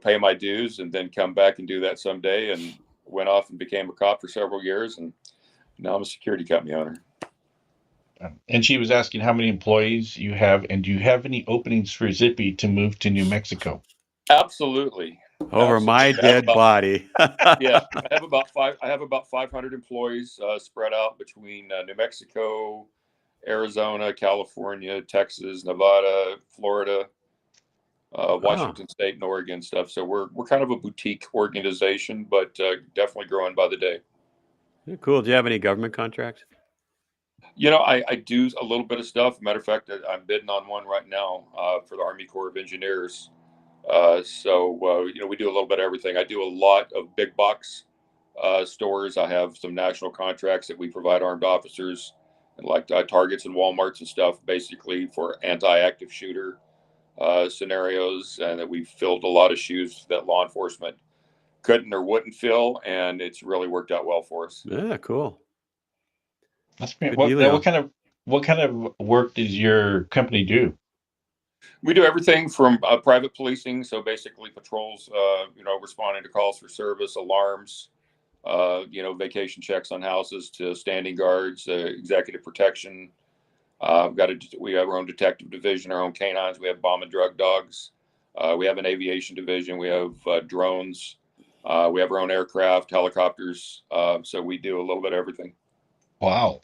pay my dues, and then come back and do that someday, and went off and became a cop for several years, and now I'm a security company owner. And she was asking how many employees you have, and do you have any openings for Zippy to move to New Mexico? Absolutely. Over my dead body. Yeah, I have about 500 employees spread out between New Mexico, Arizona, California, Texas, Nevada, Florida, Washington State, and Oregon stuff. So we're kind of a boutique organization, but definitely growing by the day. Cool. Do you have any government contracts? I do a little bit of stuff. Matter of fact, I'm bidding on one right now for the Army Corps of Engineers. We do a little bit of everything. I do a lot of big box stores. I have some national contracts that we provide armed officers, and like Targets and Walmarts and stuff, basically for anti-active shooter scenarios, and that we've filled a lot of shoes that law enforcement couldn't or wouldn't fill, and it's really worked out well for us. Yeah, cool. That's great. What kind of work does your company do? We do everything from private policing, so basically patrols, responding to calls for service, alarms, vacation checks on houses, to standing guards, executive protection. We have our own detective division, our own canines. We have bomb and drug dogs. We have an aviation division. We have drones. We have our own aircraft, helicopters. So we do a little bit of everything. Wow.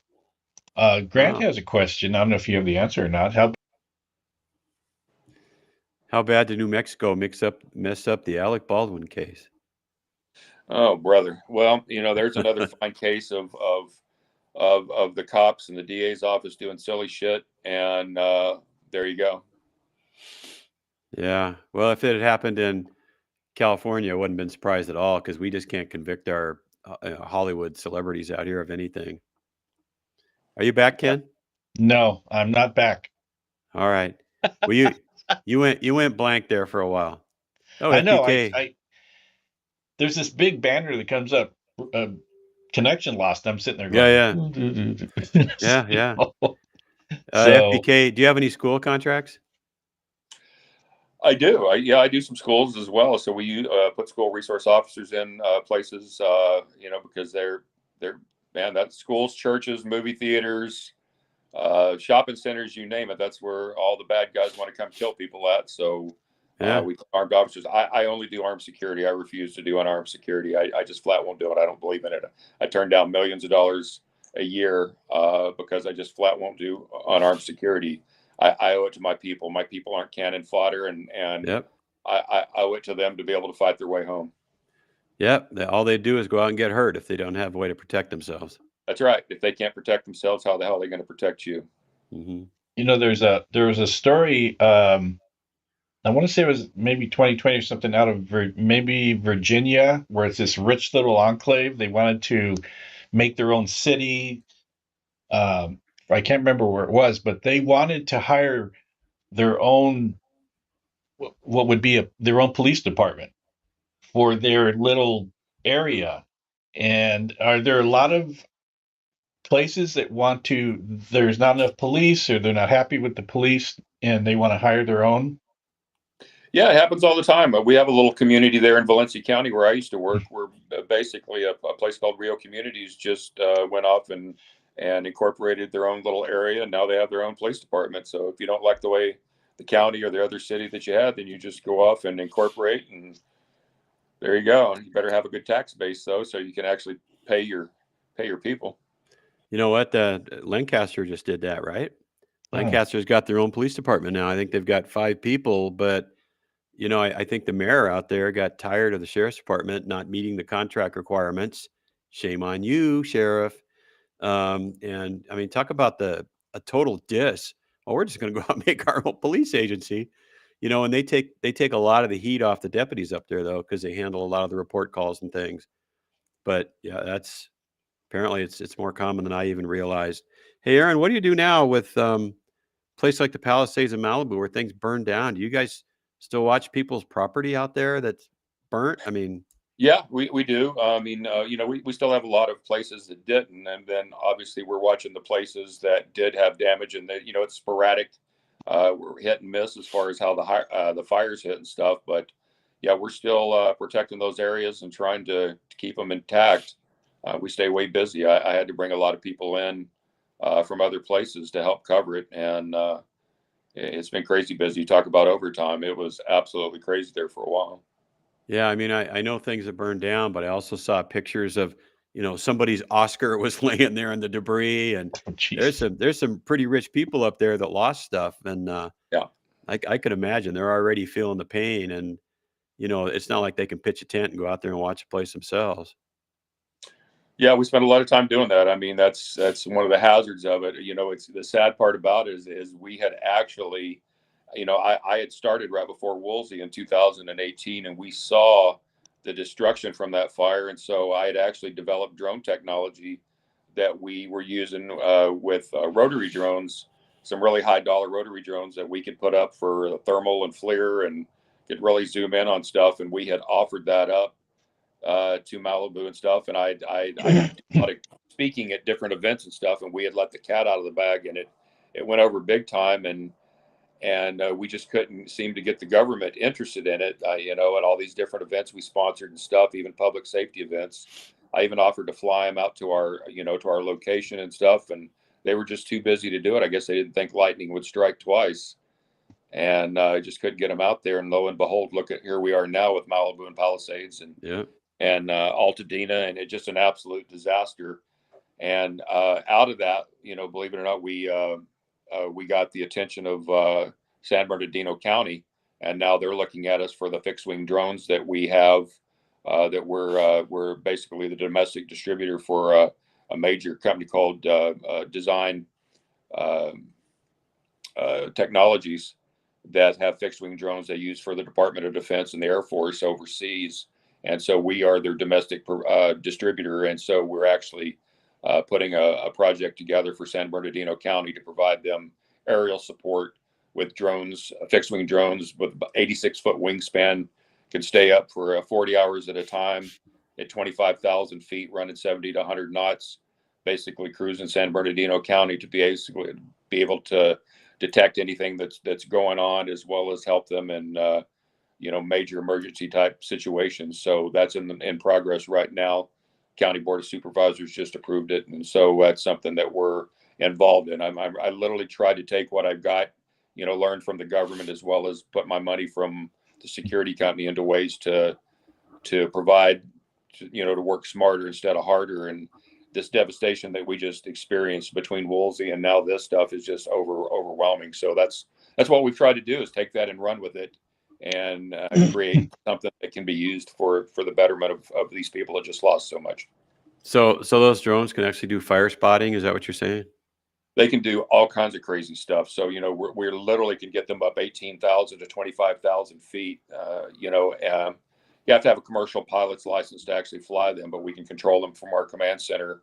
Grant has a question. I don't know if you have the answer or not. How bad did New Mexico mess up the Alec Baldwin case? Oh, brother. Well, there's another fine case of the cops and the DA's office doing silly shit, and there you go. Yeah. Well, if it had happened in California, I wouldn't have been surprised at all, because we just can't convict our Hollywood celebrities out here of anything. Are you back, Ken? No, I'm not back. All right. Well, you went blank there for a while. Oh, I know. FPK. There's this big banner that comes up. Connection lost. I'm sitting there going, yeah. So, FPK, do you have any school contracts? I do. I do some schools as well. So we put school resource officers in places, because they're that's schools, churches, movie theaters, shopping centers, you name it. That's where all the bad guys want to come kill people at. So Yeah. we armed officers. I only do armed security. I refuse to do unarmed security. I just flat won't do it. I don't believe in it. I turn down millions of dollars a year because I just flat won't do unarmed security. I owe it to my people. My people aren't cannon fodder, and Yep. I owe it to them to be able to fight their way home. Yep. All they do is go out and get hurt if they don't have a way to protect themselves. That's right. If they can't protect themselves, how the hell are they going to protect you? Mm-hmm. You know, there was a story. I want to say it was maybe 2020 or something out of maybe Virginia, where it's this rich little enclave. They wanted to make their own city. I can't remember where it was, but they wanted to hire their own, what would be their own police department for their little area. And are there a lot of places that there's not enough police, or they're not happy with the police and they want to hire their own? Yeah, it happens all the time. We have a little community there in Valencia County where I used to work. We're basically a place called Rio Communities just went off and incorporated their own little area, and now they have their own police department. So if you don't like the way the county or the other city that you had, then you just go off and incorporate, and there you go. You better have a good tax base though, so you can actually pay your people. You know what? Lancaster just did that, right? Oh. Lancaster's got their own police department now. I think they've got 5 people, but you know, I think the mayor out there got tired of the sheriff's department not meeting the contract requirements. Shame on you, sheriff. And I mean, talk about a total diss. Oh, we're just going to go out and make our own police agency, you know. And they take a lot of the heat off the deputies up there, though, because they handle a lot of the report calls and things. But yeah, that's apparently it's more common than I even realized. Hey, Aaron, what do you do now with place like the Palisades in Malibu where things burn down? Do you guys still watch people's property out there that's burnt? I mean, yeah, we do. I mean, you know, we still have a lot of places that didn't, and then obviously we're watching the places that did have damage, and that, you know, it's sporadic. We're hit and miss as far as how the fires hit and stuff, but yeah, we're still protecting those areas and trying to keep them intact. We stay way busy. I had to bring a lot of people in from other places to help cover it, and it's been crazy busy. You talk about overtime. It was absolutely crazy there for a while. yeah, I mean, I know things have burned down, but I also saw pictures of, you know, somebody's Oscar was laying there in the debris, and Oh, geez. there's some pretty rich people up there that lost stuff, and Yeah. I could imagine they're already feeling the pain, and you know, it's not like they can pitch a tent and go out there and watch a place themselves. Yeah, we spent a lot of time doing that. I mean, that's one of the hazards of it. You know, it's the sad part about it is we had actually, you know, I had started right before Woolsey in 2018, and we saw the destruction from that fire. And so I had actually developed drone technology that we were using with rotary drones, some really high dollar rotary drones that we could put up for thermal and FLIR and could really zoom in on stuff. And we had offered that up to Malibu and stuff. And I did a lot of speaking at different events and stuff. And we had let the cat out of the bag, and it went over big time. And we just couldn't seem to get the government interested in it. You know, at all these different events we sponsored and stuff, even public safety events. I even offered to fly them out to our, you know, to our location and stuff, and they were just too busy to do it. I guess they didn't think lightning would strike twice, and I just couldn't get them out there. And lo and behold, look at here we are now with Malibu and Palisades and Yeah. Altadena, and it's just an absolute disaster. And out of that, you know, believe it or not, we got the attention of San Bernardino County, and now they're looking at us for the fixed wing drones that we have. That we're basically the domestic distributor for a major company called Design Technologies that have fixed wing drones they use for the Department of Defense and the Air Force overseas. And so we are their domestic distributor. And so we're actually putting a project together for San Bernardino County to provide them aerial support with drones, fixed wing drones with 86-foot wingspan, can stay up for 40 hours at a time at 25,000 feet, running 70 to 100 knots, basically cruising San Bernardino County to be able to detect anything that's going on, as well as help them in you know, major emergency type situations. So that's in progress right now. County Board of Supervisors just approved it, and so that's something that we're involved in. I literally tried to take what I've got, learn from the government, as well as put my money from the security company into ways to provide, to work smarter instead of harder. And this devastation that we just experienced between Woolsey and now this stuff is just overwhelming. So that's what we've tried to do, is take that and run with it, and create something that can be used for the betterment of these people that just lost so much. So those drones can actually do fire spotting. Is that what you're saying? They can do all kinds of crazy stuff. So, we literally can get them up 18,000 to 25,000 feet. You have to have a commercial pilot's license to actually fly them, but we can control them from our command center.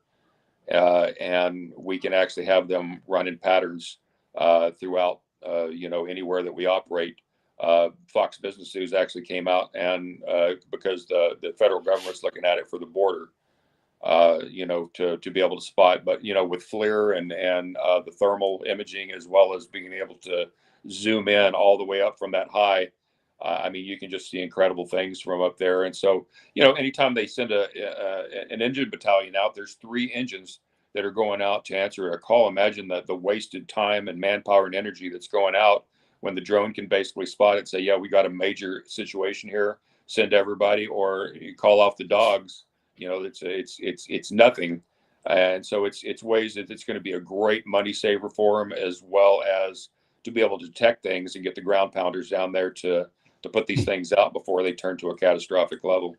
And we can actually have them run in patterns throughout, anywhere that we operate. Fox Business News actually came out, and because the federal government's looking at it for the border, to be able to spot, but with FLIR and the thermal imaging, as well as being able to zoom in all the way up from that high, you can just see incredible things from up there. And so, anytime they send an engine battalion out, there's 3 engines that are going out to answer a call. Imagine the wasted time and manpower and energy that's going out when the drone can basically spot it, say, yeah, we got a major situation here, send everybody, or you call off the dogs. It's nothing. And so it's ways that it's going to be a great money saver for them, as well as to be able to detect things and get the ground pounders down there to put these things out before they turn to a catastrophic level.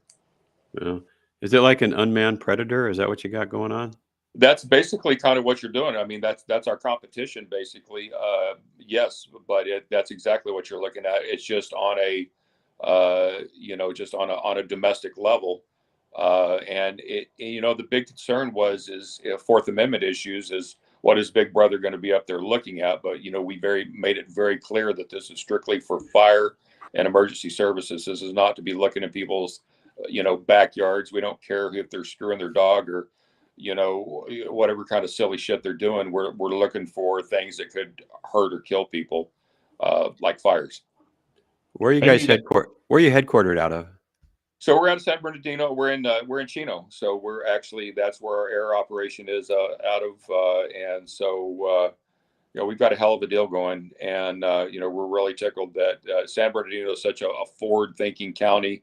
Yeah. Is it like an unmanned predator? Is that what you got going on? That's basically kind of what you're doing. That's our competition, basically. Yes, but that's exactly what you're looking at. It's just on a, on a domestic level. And the big concern is Fourth Amendment issues. Is what is Big Brother going to be up there looking at? But we made it very clear that this is strictly for fire and emergency services. This is not to be looking at people's backyards. We don't care if they're screwing their dog or whatever kind of silly shit they're doing. We're looking for things that could hurt or kill people, like fires. Where are you guys headquartered? Where are you headquartered out of? So we're out of San Bernardino. We're in Chino. So that's where our air operation is out of. And so we've got a hell of a deal going, and we're really tickled that San Bernardino is such a forward-thinking county.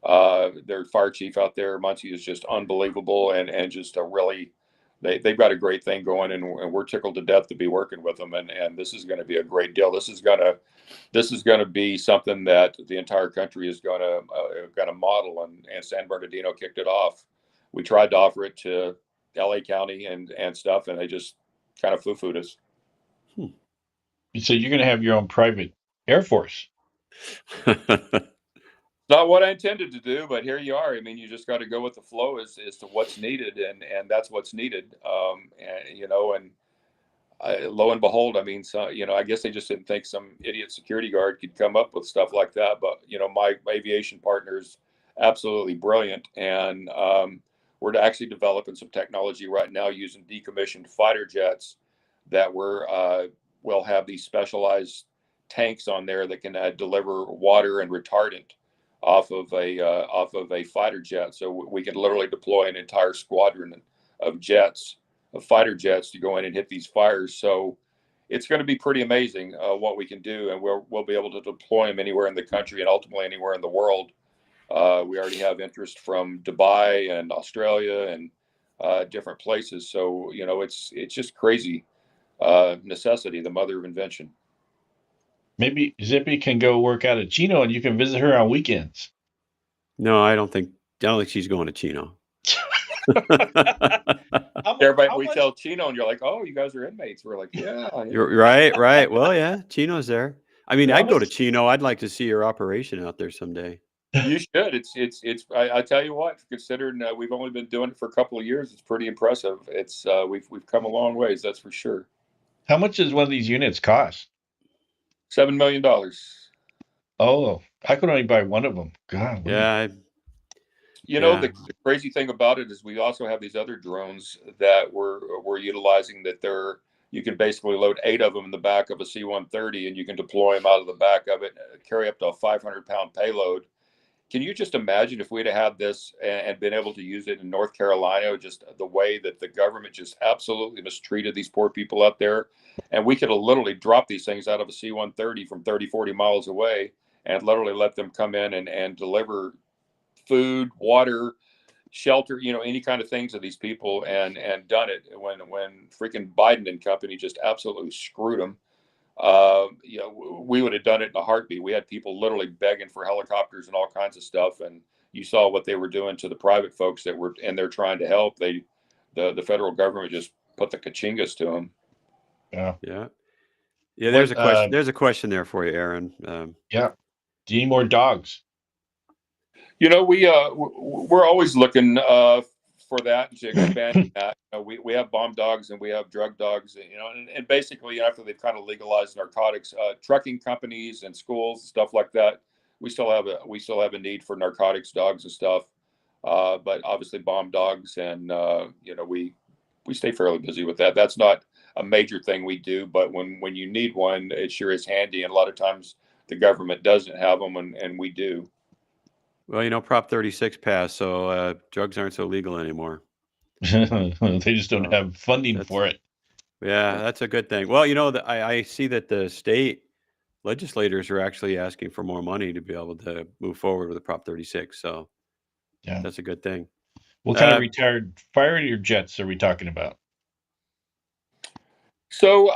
Their fire chief out there, Muncie, is just unbelievable, and just a really, they've got a great thing going, and we're tickled to death to be working with them. And this is going to be a great deal. This is going to be something that the entire country is going to model, and San Bernardino kicked it off. We tried to offer it to LA County and stuff, and they just kind of foo-fooed us. So you're going to have your own private Air Force. Not what I intended to do, but here you are. You just got to go with the flow as to what's needed, and that's what's needed. Lo and behold, I guess they just didn't think some idiot security guard could come up with stuff like that. But my aviation partner is absolutely brilliant, and we're actually developing some technology right now using decommissioned fighter jets that will have these specialized tanks on there that can deliver water and retardant off of a fighter jet. So we can literally deploy an entire squadron of fighter jets to go in and hit these fires. So it's going to be pretty amazing what we can do, and we'll be able to deploy them anywhere in the country and ultimately anywhere in the world. We already have interest from Dubai and Australia and different places. So it's just crazy. Necessity, the mother of invention. Maybe Zippy can go work out at Chino, and you can visit her on weekends. No, I don't think she's going to Chino. We tell Chino, and you're like, "Oh, you guys are inmates." We're like, "Yeah." You're right. Well, yeah, Chino's there. I'd go to Chino. I'd like to see your operation out there someday. You should. It's. I tell you what, considering we've only been doing it for a couple of years, it's pretty impressive. It's we've come a long ways, that's for sure. How much does one of these units cost? $7 million. Oh, I could only buy one of them. God. Yeah. The crazy thing about it is we also have these other drones that we're utilizing that you can basically load 8 of them in the back of a C-130, and you can deploy them out of the back of it, carry up to a 500-pound payload. can you just imagine if we'd have had this and been able to use it in North Carolina, just the way that the government just absolutely mistreated these poor people up there? And we could have literally dropped these things out of a C-130 from 30, 40 miles away and literally let them come in and deliver food, water, shelter, any kind of things to these people, and done it when freaking Biden and company just absolutely screwed them. We would have done it in a heartbeat. We had people literally begging for helicopters and all kinds of stuff, and you saw what they were doing to the private folks that were, and they're trying to help. The federal government just put the kachingas to them. Yeah. Yeah. Yeah. There's a question. There's a question there for you, Aaron. Yeah. Do you need more dogs? We're always looking for that to expand that. We have bomb dogs and we have drug dogs, and basically after they've kind of legalized narcotics, trucking companies and schools, stuff like that, we still have a need for narcotics dogs and stuff. But obviously bomb dogs, and we stay fairly busy with that. That's not a major thing we do, but when you need one, it sure is handy. And a lot of times the government doesn't have them, and we do. Well, Prop 36 passed, so drugs aren't so legal anymore. They just don't have funding for it. Yeah, that's a good thing. Well, I see that the state legislators are actually asking for more money to be able to move forward with the Prop 36. So yeah, that's a good thing. What kind of retired fighter jets are we talking about? So,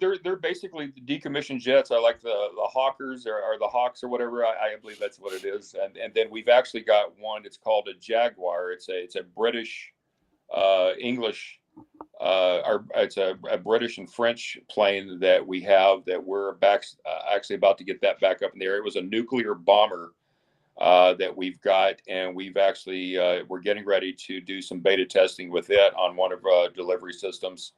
they're basically decommissioned jets. I like the Hawkers or the Hawks or whatever. I believe that's what it is. And then we've actually got one. It's called a Jaguar. It's a British, English, or it's a British and French plane that we have that we're actually about to get that back up in the air. It was a nuclear bomber that we've got, and we've actually we're getting ready to do some beta testing with it on one of our delivery systems.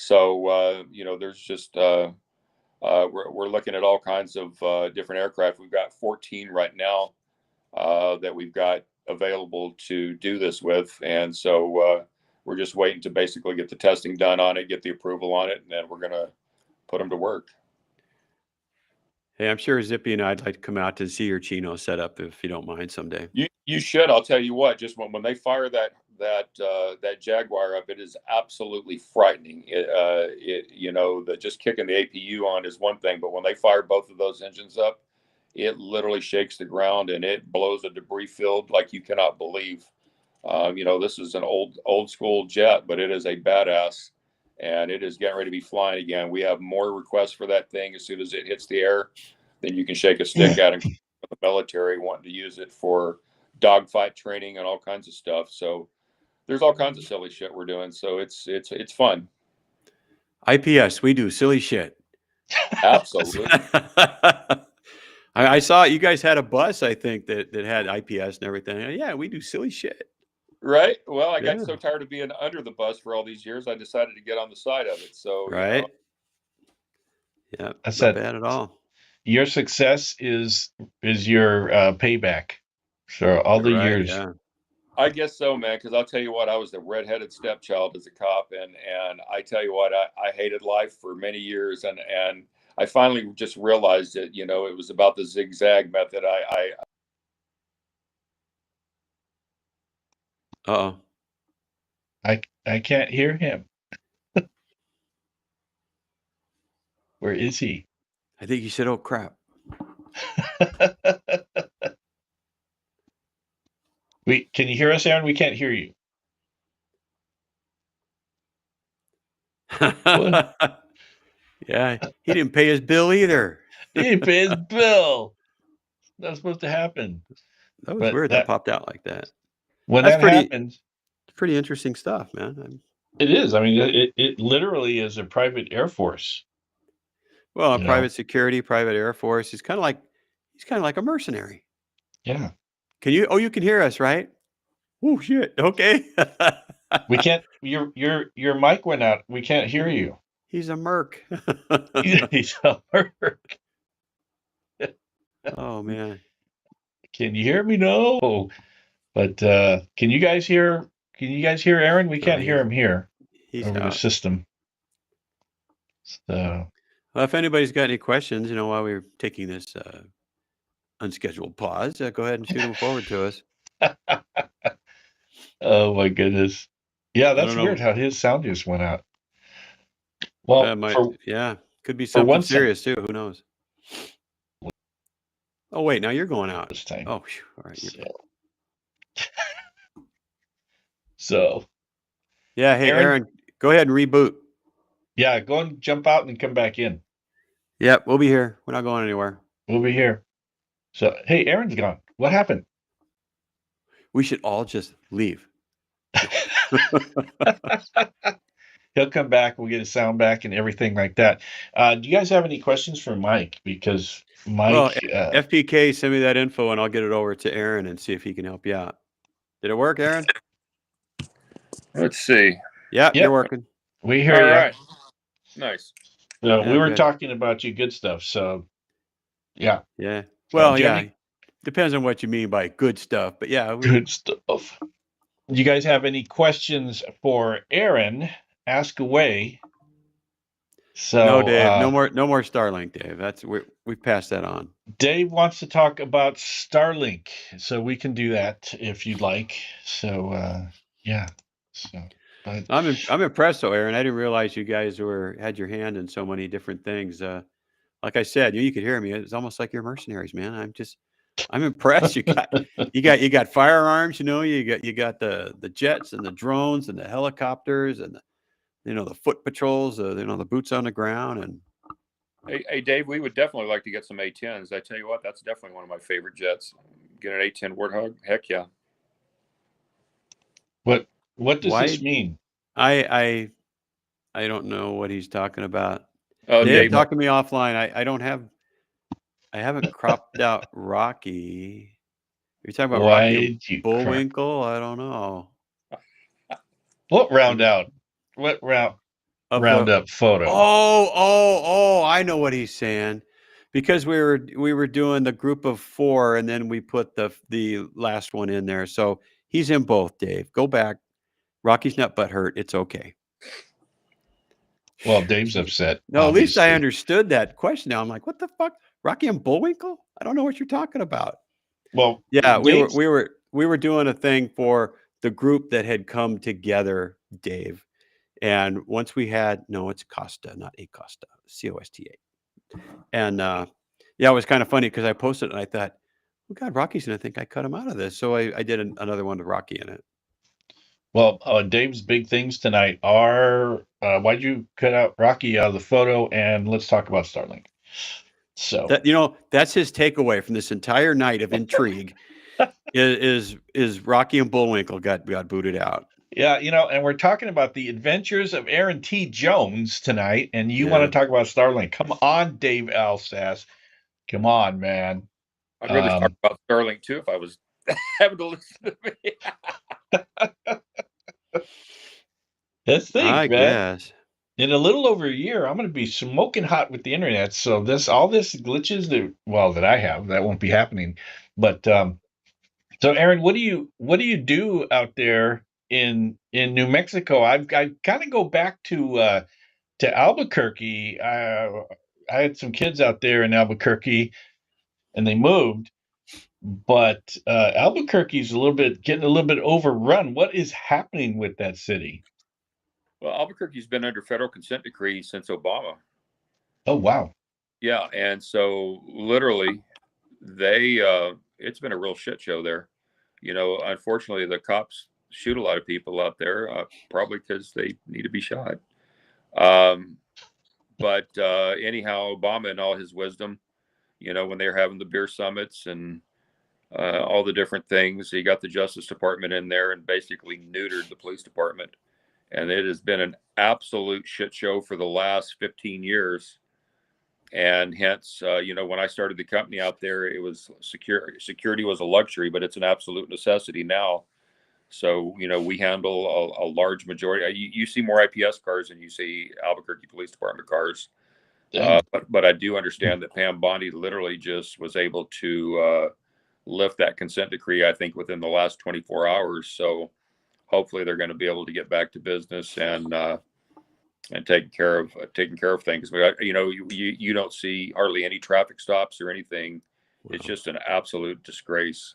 So, there's just, we're looking at all kinds of different aircraft. We've got 14 right now that we've got available to do this with. And so we're just waiting to basically get the testing done on it, get the approval on it, and then we're going to put them to work. Hey, I'm sure Zippy and I'd like to come out to see your Chino setup if you don't mind someday. You should. I'll tell you what. Just when they fire that Jaguar up, it is absolutely frightening. Just kicking the APU on is one thing, but when they fire both of those engines up, it literally shakes the ground and it blows a debris field like you cannot believe. This is an old school jet, but it is a badass, and it is getting ready to be flying again. We have more requests for that thing. As soon as it hits the air, then you can shake a stick at it. The military wanting to use it for dogfight training and all kinds of stuff. So there's all kinds of silly shit we're doing. So it's fun. IPS, we do silly shit. Absolutely. I saw you guys had a bus, I think, that had IPS and everything. Yeah, we do silly shit. Right. Well, I got so tired of being under the bus for all these years, I decided to get on the side of it. So right. Yeah, that's not bad at all. Your success is your payback. So all the years. Yeah. I guess so, man. Because I'll tell you what, I was the redheaded stepchild as a cop, and I tell you what, I hated life for many years, and I finally just realized that it was about the zigzag method. Uh-oh. I can't hear him. Where is he? I think he said, "Oh crap." Can you hear us, Aaron? We can't hear you. Yeah, he didn't pay his bill either. He didn't pay his bill. That's supposed to happen. That was weird. That popped out like that. When that happens, it's pretty interesting stuff, man. It is. I mean, it literally is a private Air Force. Well, private security, private Air Force. He's kind of like a mercenary. Yeah. Can you? Oh, you can hear us, right? Oh shit. Okay. We can't. Your mic went out. We can't hear you. He's a merc. He's a merc. Oh man. Can you hear me? No. But can you guys hear? Can you guys hear Aaron? We can't hear him here. He's over the system. So. Well, if anybody's got any questions, while we're taking this unscheduled pause. Go ahead and shoot them forward to us. Oh my goodness. Yeah, I that's don't know. weird how his sound just went out. Well, Could be for something one sec- serious too. Who knows? Oh wait, now you're going out. this time. Oh, phew. All right. So, Yeah. Hey, Aaron, go ahead and reboot. yeah, go and jump out and come back in. Yep, we'll be here. We're not going anywhere. We'll be here. So, hey, Aaron's gone. What happened? We should all just leave. He'll come back. We'll get his sound back and everything like that. Do you guys have any questions for Mike? Because Mike, Well, FPK, send me that info and I'll get it over to Aaron and see if he can help you out. Did it work, Aaron? Let's see. Yeah, Yep. you're working. we hear All you. right. Nice. So Yeah, we were good. talking about you good stuff. So, yeah, Yeah. Well, do you have yeah. any- Depends on what you mean by good stuff. But yeah, good stuff. Do you guys have any questions for Aaron? Ask away. So, no, Dave. No more Starlink, Dave. We've passed that on. Dave wants to talk about Starlink, so we can do that if you'd like. So, yeah. So, but I'm impressed, though, Aaron. I didn't realize you guys had your hand in so many different things. Like I said, you could hear me. It's almost like you're mercenaries, man. I'm impressed. You got firearms. You got the jets and the drones and the helicopters and the foot patrols. The boots on the ground and. Hey, Dave, we would definitely like to get some A-10s. I tell you what, that's definitely one of my favorite jets. Get an A-10 Warthog. Heck yeah. what does this mean? I don't know what he's talking about. Oh, Dave, talk to me offline. I haven't cropped out Rocky. You're talking about Rocky and Bullwinkle? I don't know. What roundup? What roundup photo? Oh! I know what he's saying. Because we were doing the group of 4, and then we put the last one in there. So he's in both. Dave, go back. Rocky's not butthurt. It's okay. Well, Dave's upset. No, obviously. at least I understood that question. Now I'm like, what the fuck, Rocky and Bullwinkle? I don't know what you're talking about. Well, yeah, we were doing a thing for the group that had come together, Dave. And once we had it's Costa, not Acosta, COSTA. And it was kind of funny because I posted it and I thought, oh God, Rocky's gonna think I cut him out of this. So I did another one with Rocky in it. Well, Dave's big things tonight are why'd you cut out Rocky out of the photo? And let's talk about Starlink. So that's his takeaway from this entire night of intrigue. is Rocky and Bullwinkle got booted out. Yeah, and we're talking about the adventures of Aaron T. Jones tonight, and you want to talk about Starlink. Come on, Dave Alsace. Come on, man. I'd rather talk about Starlink too if I was having to listen to me. That's things, I man. guess. In a little over a year, I'm going to be smoking hot with the internet. So all this glitches that I have, that won't be happening. But so Aaron, what do you do out there in New Mexico? I kind of go back to Albuquerque. I had some kids out there in Albuquerque, and they moved. But Albuquerque's getting a little bit overrun. What is happening with that city? Well, Albuquerque's been under federal consent decree since Obama. Oh, wow. Yeah, and so literally, it's been a real shit show there. Unfortunately, the cops shoot a lot of people out there, probably because they need to be shot. But anyhow, Obama, in all his wisdom, when they were having the beer summits and all the different things, he got the Justice Department in there and basically neutered the police department. And it has been an absolute shit show for the last 15 years. And hence, when I started the company out there, it was security was a luxury, but it's an absolute necessity now. So, we handle a large majority. You see more IPS cars than you see Albuquerque Police Department cars. But I do understand that Pam Bondi literally just was able to lift that consent decree, I think, within the last 24 hours. So hopefully they're going to be able to get back to business and taking care of things. But you don't see hardly any traffic stops or anything It's Wow. just an absolute disgrace.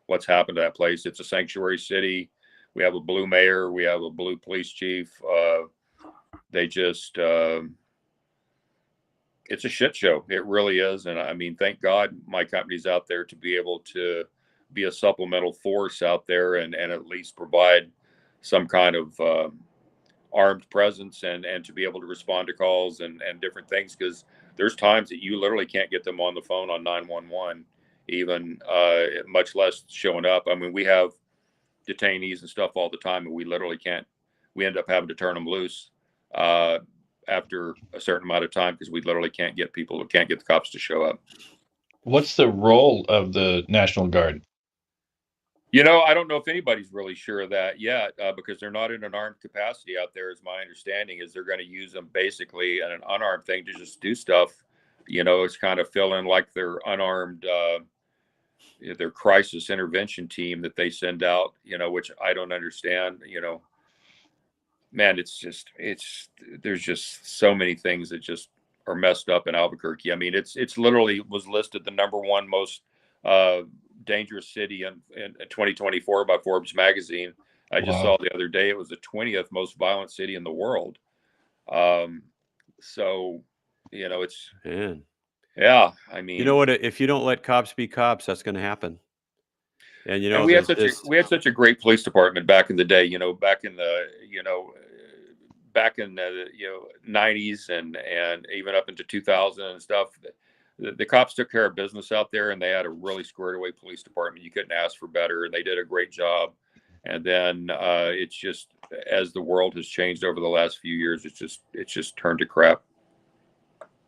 What's happened to that place? It's a sanctuary city. We have a blue mayor. We have a blue police chief. They just, it's a shit show. It really is. And I mean, thank God my company's out there to be able to be a supplemental force out there and at least provide some kind of armed presence and to be able to respond to calls and different things. Because there's times that you literally can't get them on the phone on 911, even much less showing up. I mean, we have detainees and stuff all the time, and we literally can't. We end up having to turn them loose after a certain amount of time because we literally can't get people, can't get the cops to show up. What's the role of the National Guard? You know, I don't know if anybody's really sure of that yet because they're not in an armed capacity out there. Is my understanding is they're going to use them basically in an unarmed thing to just do stuff. You know, it's kind of fill in like their unarmed, their crisis intervention team that they send out. You know, which I don't understand. You know, man, there's just so many things that just are messed up in Albuquerque. I mean, it's literally was listed the #1 most dangerous city in 2024 by Forbes magazine. I just saw the other day it was the 20th most violent city in the world. So, you know, it's Man. yeah. I mean, You know what? If you don't let cops be cops, that's going to happen. And you know, and we had there's such a great police department back in the day. You know, back in the 90s and even up into 2000 and stuff. The cops took care of business out there, and they had a really squared away police department. You couldn't ask for better, and they did a great job. And then it's just as the world has changed over the last few years, it's just turned to crap.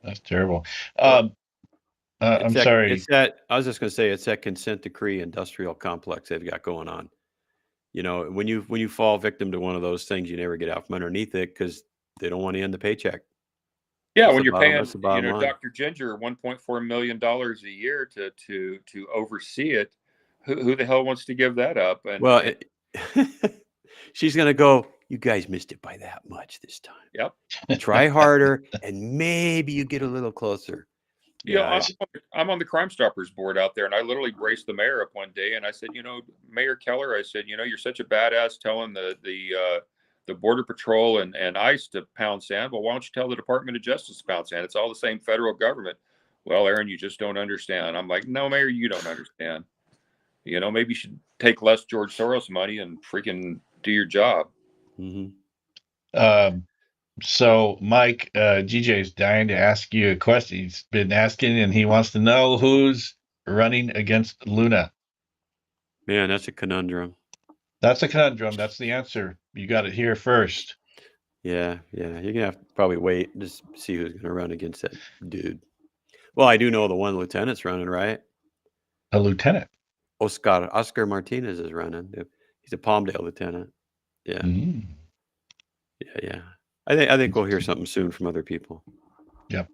That's terrible. Well, I'm sorry. It's that I was just going to say it's that consent decree industrial complex they've got going on. You know, when you fall victim to one of those things, you never get out from underneath it because they don't want to end the paycheck. Yeah, That's when the you're paying, that's the bottom line. Dr. Ginger $1.4 million a year to oversee it, who the hell wants to give that up? And Well, she's going to go, you guys missed it by that much this time. yep. Try harder, and maybe you get a little closer. You know, Yeah, I'm on the Crime Stoppers board out there, and I literally braced the mayor up one day, and I said, you know, Mayor Keller, I said, you know, you're such a badass telling the Border Patrol and ICE to pound sand. Well, why don't you tell the Department of Justice to pound sand? It's all the same federal government. Well, Aaron, you just don't understand. I'm like, no, Mayor, you don't understand. You know, maybe you should take less George Soros money and freaking do your job. mm-hmm. So, Mike, GJ is dying to ask you a question. He's been asking, and he wants to know who's running against Luna. Man, that's a conundrum. That's a conundrum. That's the answer. You got it here first. Yeah. You're going to have to probably wait to see who's going to run against that dude. Well, I do know the one lieutenant's running, right? A lieutenant. Oscar Martinez is running. He's a Palmdale lieutenant. Yeah. Mm. Yeah. I think we'll hear something soon from other people. Yep.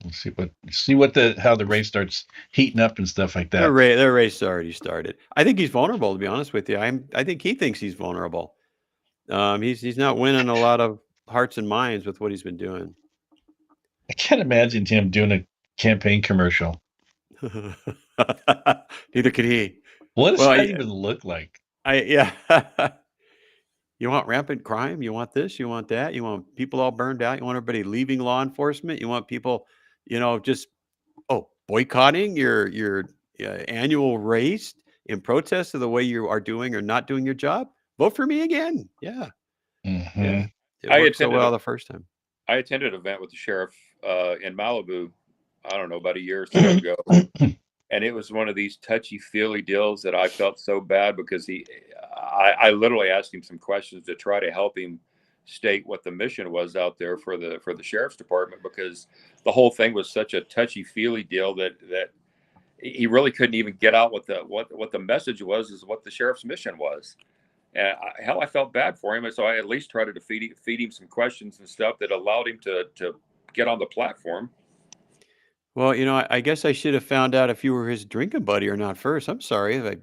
We'll see how the race starts heating up and stuff like that. Their race already started. I think he's vulnerable, to be honest with you. I think he thinks he's vulnerable. He's not winning a lot of hearts and minds with what he's been doing. I can't imagine him doing a campaign commercial. Neither could he. What does that even look like? You want rampant crime? You want this? You want that? You want people all burned out? You want everybody leaving law enforcement? You want people, just boycotting your annual race in protest of the way you are doing or not doing your job? Vote for me again. Yeah. Mm-hmm. Yeah. It worked so well the first time. I attended an event with the sheriff in Malibu, I don't know, about a year or so ago. And it was one of these touchy-feely deals that I felt so bad because I literally asked him some questions to try to help him state what the mission was out there for the sheriff's department, because the whole thing was such a touchy-feely deal that he really couldn't even get out what the message was, is what the sheriff's mission was. And I felt bad for him, and so I at least tried to feed him some questions and stuff that allowed him to get on the platform. Well, I guess I should have found out if you were his drinking buddy or not first. I'm sorry if I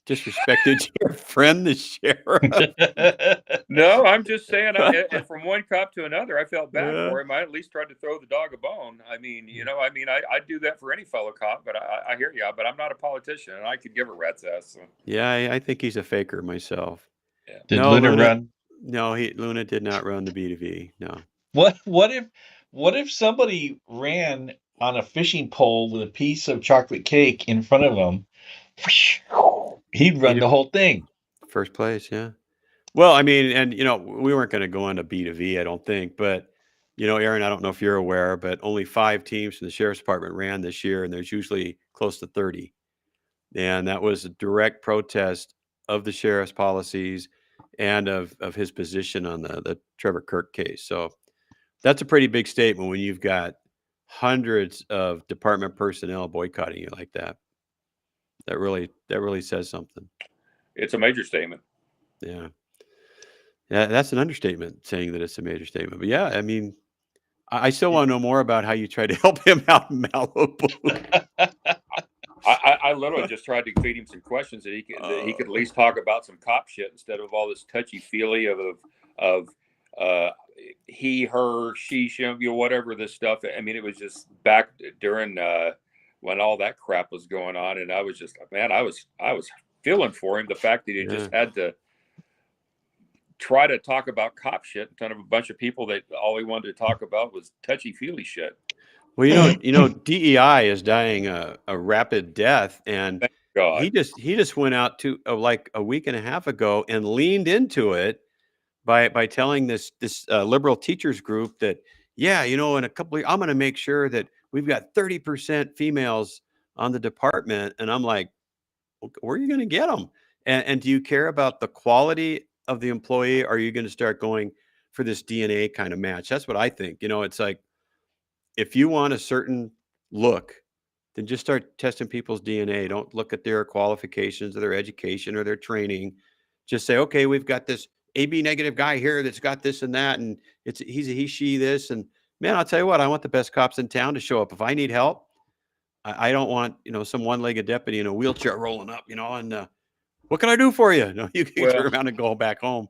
disrespected your friend, the sheriff. No, I'm just saying, and from one cop to another, I felt bad Yeah. for him. I at least tried to throw the dog a bone. I mean, I'd do that for any fellow cop, but I hear you. But I'm not a politician, and I could give a rat's ass. So. Yeah, I think he's a faker myself. Yeah. Did No, Luna Luna- run? No, Luna did not run the B2V. No. What if somebody ran on a fishing pole with a piece of chocolate cake in front of him? He'd run the whole thing. First place, yeah. Well, I mean, and we weren't going to go into B2V, I don't think, but Aaron, I don't know if you're aware, but only 5 teams from the sheriff's department ran this year, and there's usually close to 30. And that was a direct protest of the sheriff's policies and of his position on the Trevor Kirk case. So that's a pretty big statement when you've got hundreds of department personnel boycotting you like that. That really says something. It's a major statement. Yeah. Yeah, that's an understatement, saying that it's a major statement. But yeah, I mean, I still want to know more about how you tried to help him out in Malibu. I literally just tried to feed him some questions that he could at least talk about some cop shit instead of all this touchy feely of he, her, she, whatever this stuff. I mean, it was just back during when all that crap was going on, and I was just, man, I was feeling for him. The fact that he just had to try to talk about cop shit in front of a bunch of people that all he wanted to talk about was touchy feely shit. Well, DEI is dying a rapid death, and Thank God. he just went out to like a week and a half ago and leaned into it by telling this liberal teachers group that, yeah, in a couple of years, I'm going to make sure that we've got 30% females on the department. And I'm like, where are you going to get them? And do you care about the quality of the employee? Or are you going to start going for this DNA kind of match? That's what I think. It's like, if you want a certain look, then just start testing people's DNA. Don't look at their qualifications or their education or their training. Just say, okay, we've got this AB negative guy here that's got this and that, and he's a he, she, this. And man, I'll tell you what, I want the best cops in town to show up. If I need help, I don't want, some one-legged deputy in a wheelchair rolling up, and what can I do for you? No, you can turn around and go back home.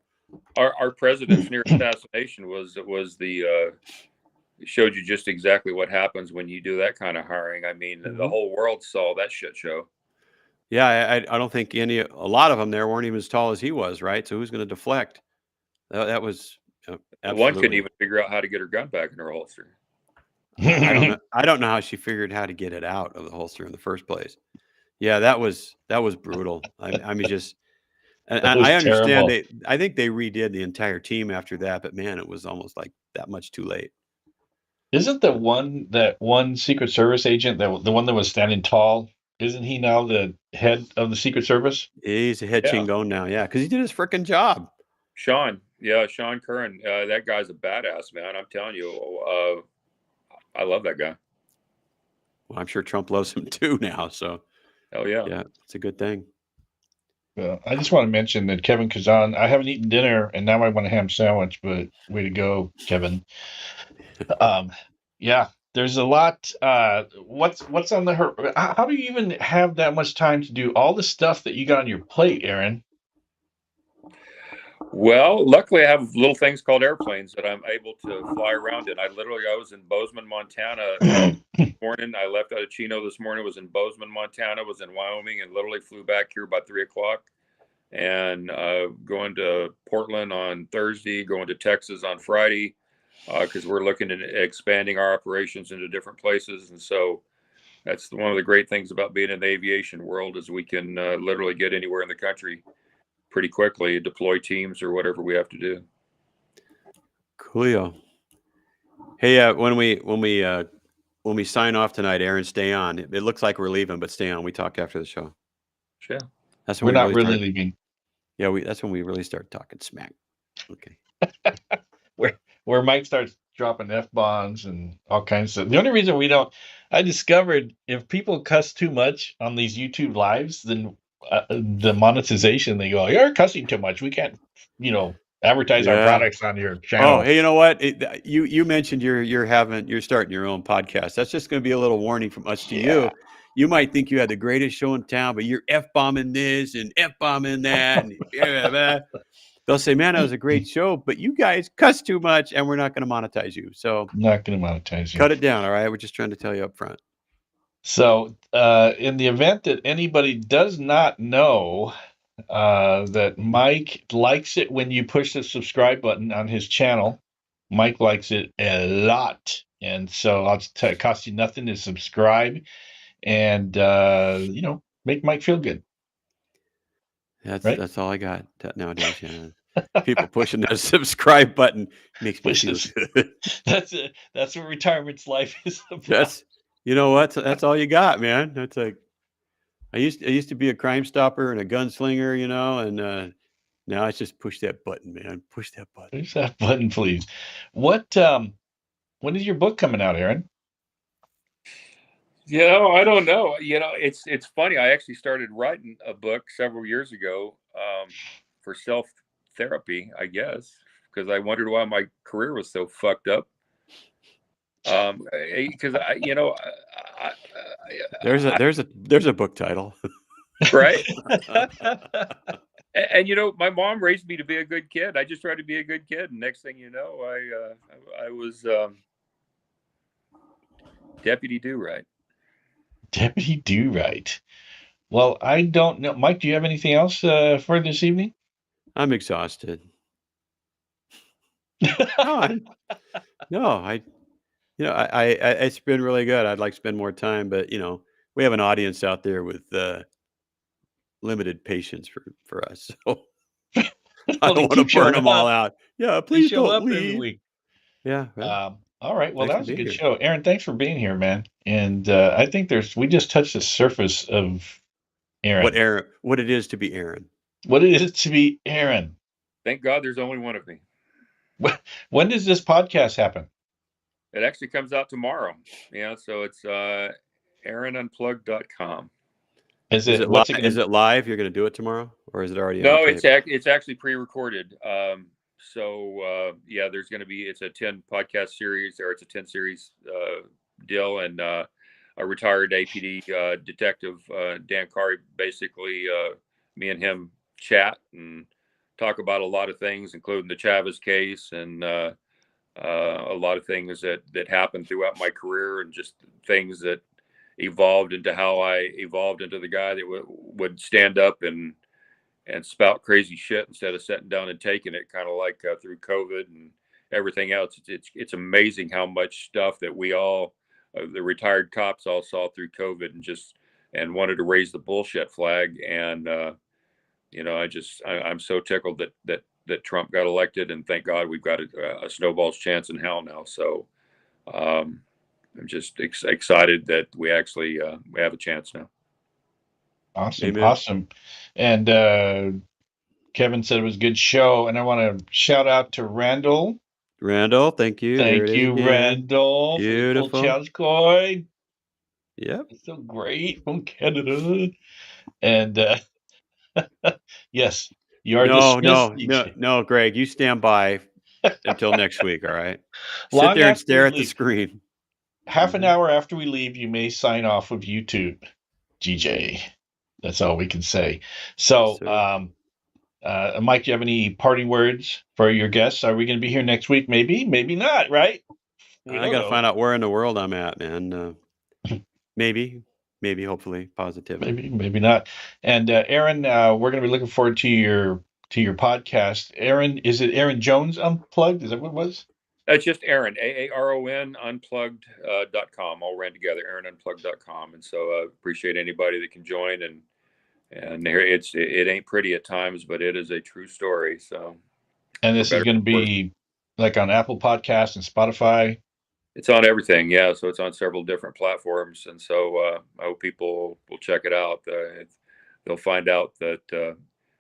Our president's near assassination was the showed you just exactly what happens when you do that kind of hiring. I mean, the whole world saw that shit show. Yeah, I don't think a lot of them there weren't even as tall as he was, right? So who's going to deflect? That was absolutely. One couldn't even figure out how to get her gun back in her holster. I don't know how she figured how to get it out of the holster in the first place. Yeah, that was brutal. I mean, just, and I understand terrible. I think they redid the entire team after that, but man, it was almost like that much too late. Isn't that one Secret Service agent, the one that was standing tall, isn't he now the head of the Secret Service? He's a head chingon now, yeah, because he did his freaking job. Sean Curran, that guy's a badass, man. I'm telling you, I love that guy. Well, I'm sure Trump loves him too now, so hell yeah, it's a good thing. Well, I just want to mention that Kevin Kazan, I haven't eaten dinner and now I want a ham sandwich, but way to go, Kevin. Yeah, there's a lot. What's on the how do you even have that much time to do all the stuff that you got on your plate, Aaron? Well, luckily I have little things called airplanes that I'm able to fly around in. I was in Bozeman, Montana this morning. I left out of Chino this morning, was in Bozeman, Montana, was in Wyoming, and literally flew back here about 3:00. And going to Portland on Thursday, going to Texas on Friday, because we're looking at expanding our operations into different places. And so that's one of the great things about being in the aviation world is we can literally get anywhere in the country pretty quickly, deploy teams or whatever we have to do. Coolio. Hey, when we sign off tonight, Aaron, stay on. It looks like we're leaving, but stay on. We talk after the show. Sure. That's when we're not really leaving. Yeah, that's when we really start talking smack. Okay. Where Mike starts dropping F-bombs and all kinds of stuff. The only reason I discovered if people cuss too much on these YouTube lives, then the monetization, they go, you're cussing too much. We can't, advertise our products on your channel. Oh, hey, you know what? You mentioned you're starting your own podcast. That's just going to be a little warning from us to you. you might think you had the greatest show in town, but you're F-bombing this and F-bombing that. And they'll say, man, that was a great show, but you guys cuss too much and we're not going to monetize you. So Not going to monetize you. cut it down. All right. We're just trying to tell you up front. So, in the event that anybody does not know that Mike likes it when you push the subscribe button on his channel, Mike likes it a lot. And so I'll tell you, it costs you nothing to subscribe and, make Mike feel good. Right? That's all I got nowadays. Yeah. People pushing that subscribe button makes me feel good. That's what retirement's life is about. You know what? That's all you got, man. That's like, I used to be a Crime Stopper and a gunslinger, and now it's just push that button, man. Push that button. Push that button, please. When is your book coming out, Aaron? I don't know. It's funny. I actually started writing a book several years ago for self-therapy, I guess, because I wondered why my career was so fucked up. Because there's a book title, right? And my mom raised me to be a good kid. I just tried to be a good kid, and next thing you know, I was Deputy Do-Right. Deputy Do-Right. Well, I don't know, Mike. Do you have anything else for this evening? I'm exhausted. It's been really good. I'd like to spend more time, but we have an audience out there with limited patience for us. So I don't want to burn them all out. Yeah, please don't leave. Every week. Yeah. All right. Well, that was a good here. show. Aaron, thanks for being here, man. And I think we just touched the surface of Aaron. What it is to be Aaron. What it is to be Aaron. Thank God there's only one of me. When does this podcast happen? It actually comes out tomorrow. Yeah, so it's AaronUnplugged.com. Is it live? You're going to do it tomorrow, or is it already? No, it's actually pre-recorded. There's going to be, it's a 10 podcast series, or it's a 10 series deal, and a retired APD detective, Dan Kari, basically me and him chat and talk about a lot of things, including the Chavez case and a lot of things that happened throughout my career, and just things that evolved into how I evolved into the guy that would stand up and spout crazy shit instead of sitting down and taking it, kind of like through COVID and everything else. It's amazing how much stuff that we all, the retired cops, all saw through COVID and wanted to raise the bullshit flag. And I'm so tickled that Trump got elected, and thank God we've got a snowball's chance in hell now. So I'm just excited that we actually we have a chance now. Awesome. Amen. Awesome. And Kevin said it was a good show, and I want to shout out to Randall. Randall, thank you. Thank you, Randall. Beautiful. Child's coin. Yep. It's so great from Canada. And yes, you are dismissed. No, Greg, you stand by until next week. All right. Sit there and stare at the screen. Half an hour after we leave, you may sign off of YouTube, GJ. That's all we can say. So, Mike, do you have any parting words for your guests? Are we going to be here next week? Maybe, maybe not, right? I got to find out where in the world I'm at, man. Maybe, hopefully, positivity. Maybe not. And Aaron, we're going to be looking forward to your podcast. Aaron, is it Aaron Jones Unplugged? Is that what it was? It's just Aaron, AARON Unplugged.com, all ran together, AaronUnplugged.com. And so appreciate anybody that can join. And it ain't pretty at times, but it is a true story. So, and this is going to be like on Apple Podcasts and Spotify. It's on everything, yeah. So it's on several different platforms, and so I hope people will check it out. They'll find out that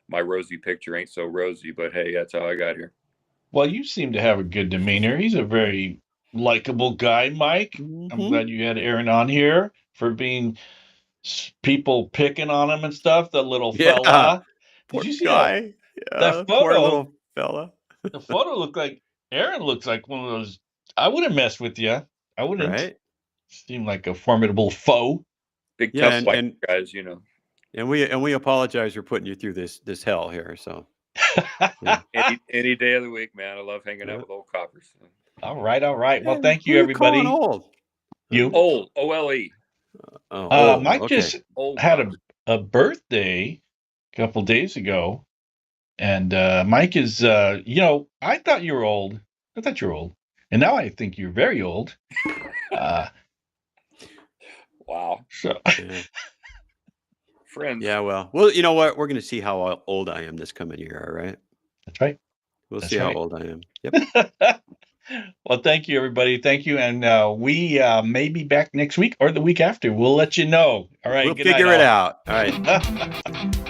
my rosy picture ain't so rosy, but hey, that's how I got here. Well, you seem to have a good demeanor. He's a very likable guy, Mike. Mm-hmm. I'm glad you had Aaron on here for being people picking on him and stuff. The little fella. Did you see that? That photo? Poor little fella. The photo looked like Aaron looks like one of those. I wouldn't mess with you. I wouldn't. Right? Seem like a formidable foe. Big Yeah, tough white guys, you know. And we apologize for putting you through this hell here. So Any day of the week, man. I love hanging out with old coppers. All right. Well, Yeah, thank who you, everybody. calling old? You. Old, OLE. Oh, Mike okay. just Old had coppers. a birthday a couple days ago, and Mike is, I thought you were old. I thought you were old, and now I think you're very old. Wow. So Yeah. Friends. Yeah, well, you know what? We're going to see how old I am this coming year. All right. that's right. We'll That's see right. how old I am. Yep. Well, thank you, everybody. Thank you, and we may be back next week or the week after. We'll let you know. All right. We'll good night, figure it all. out. All right.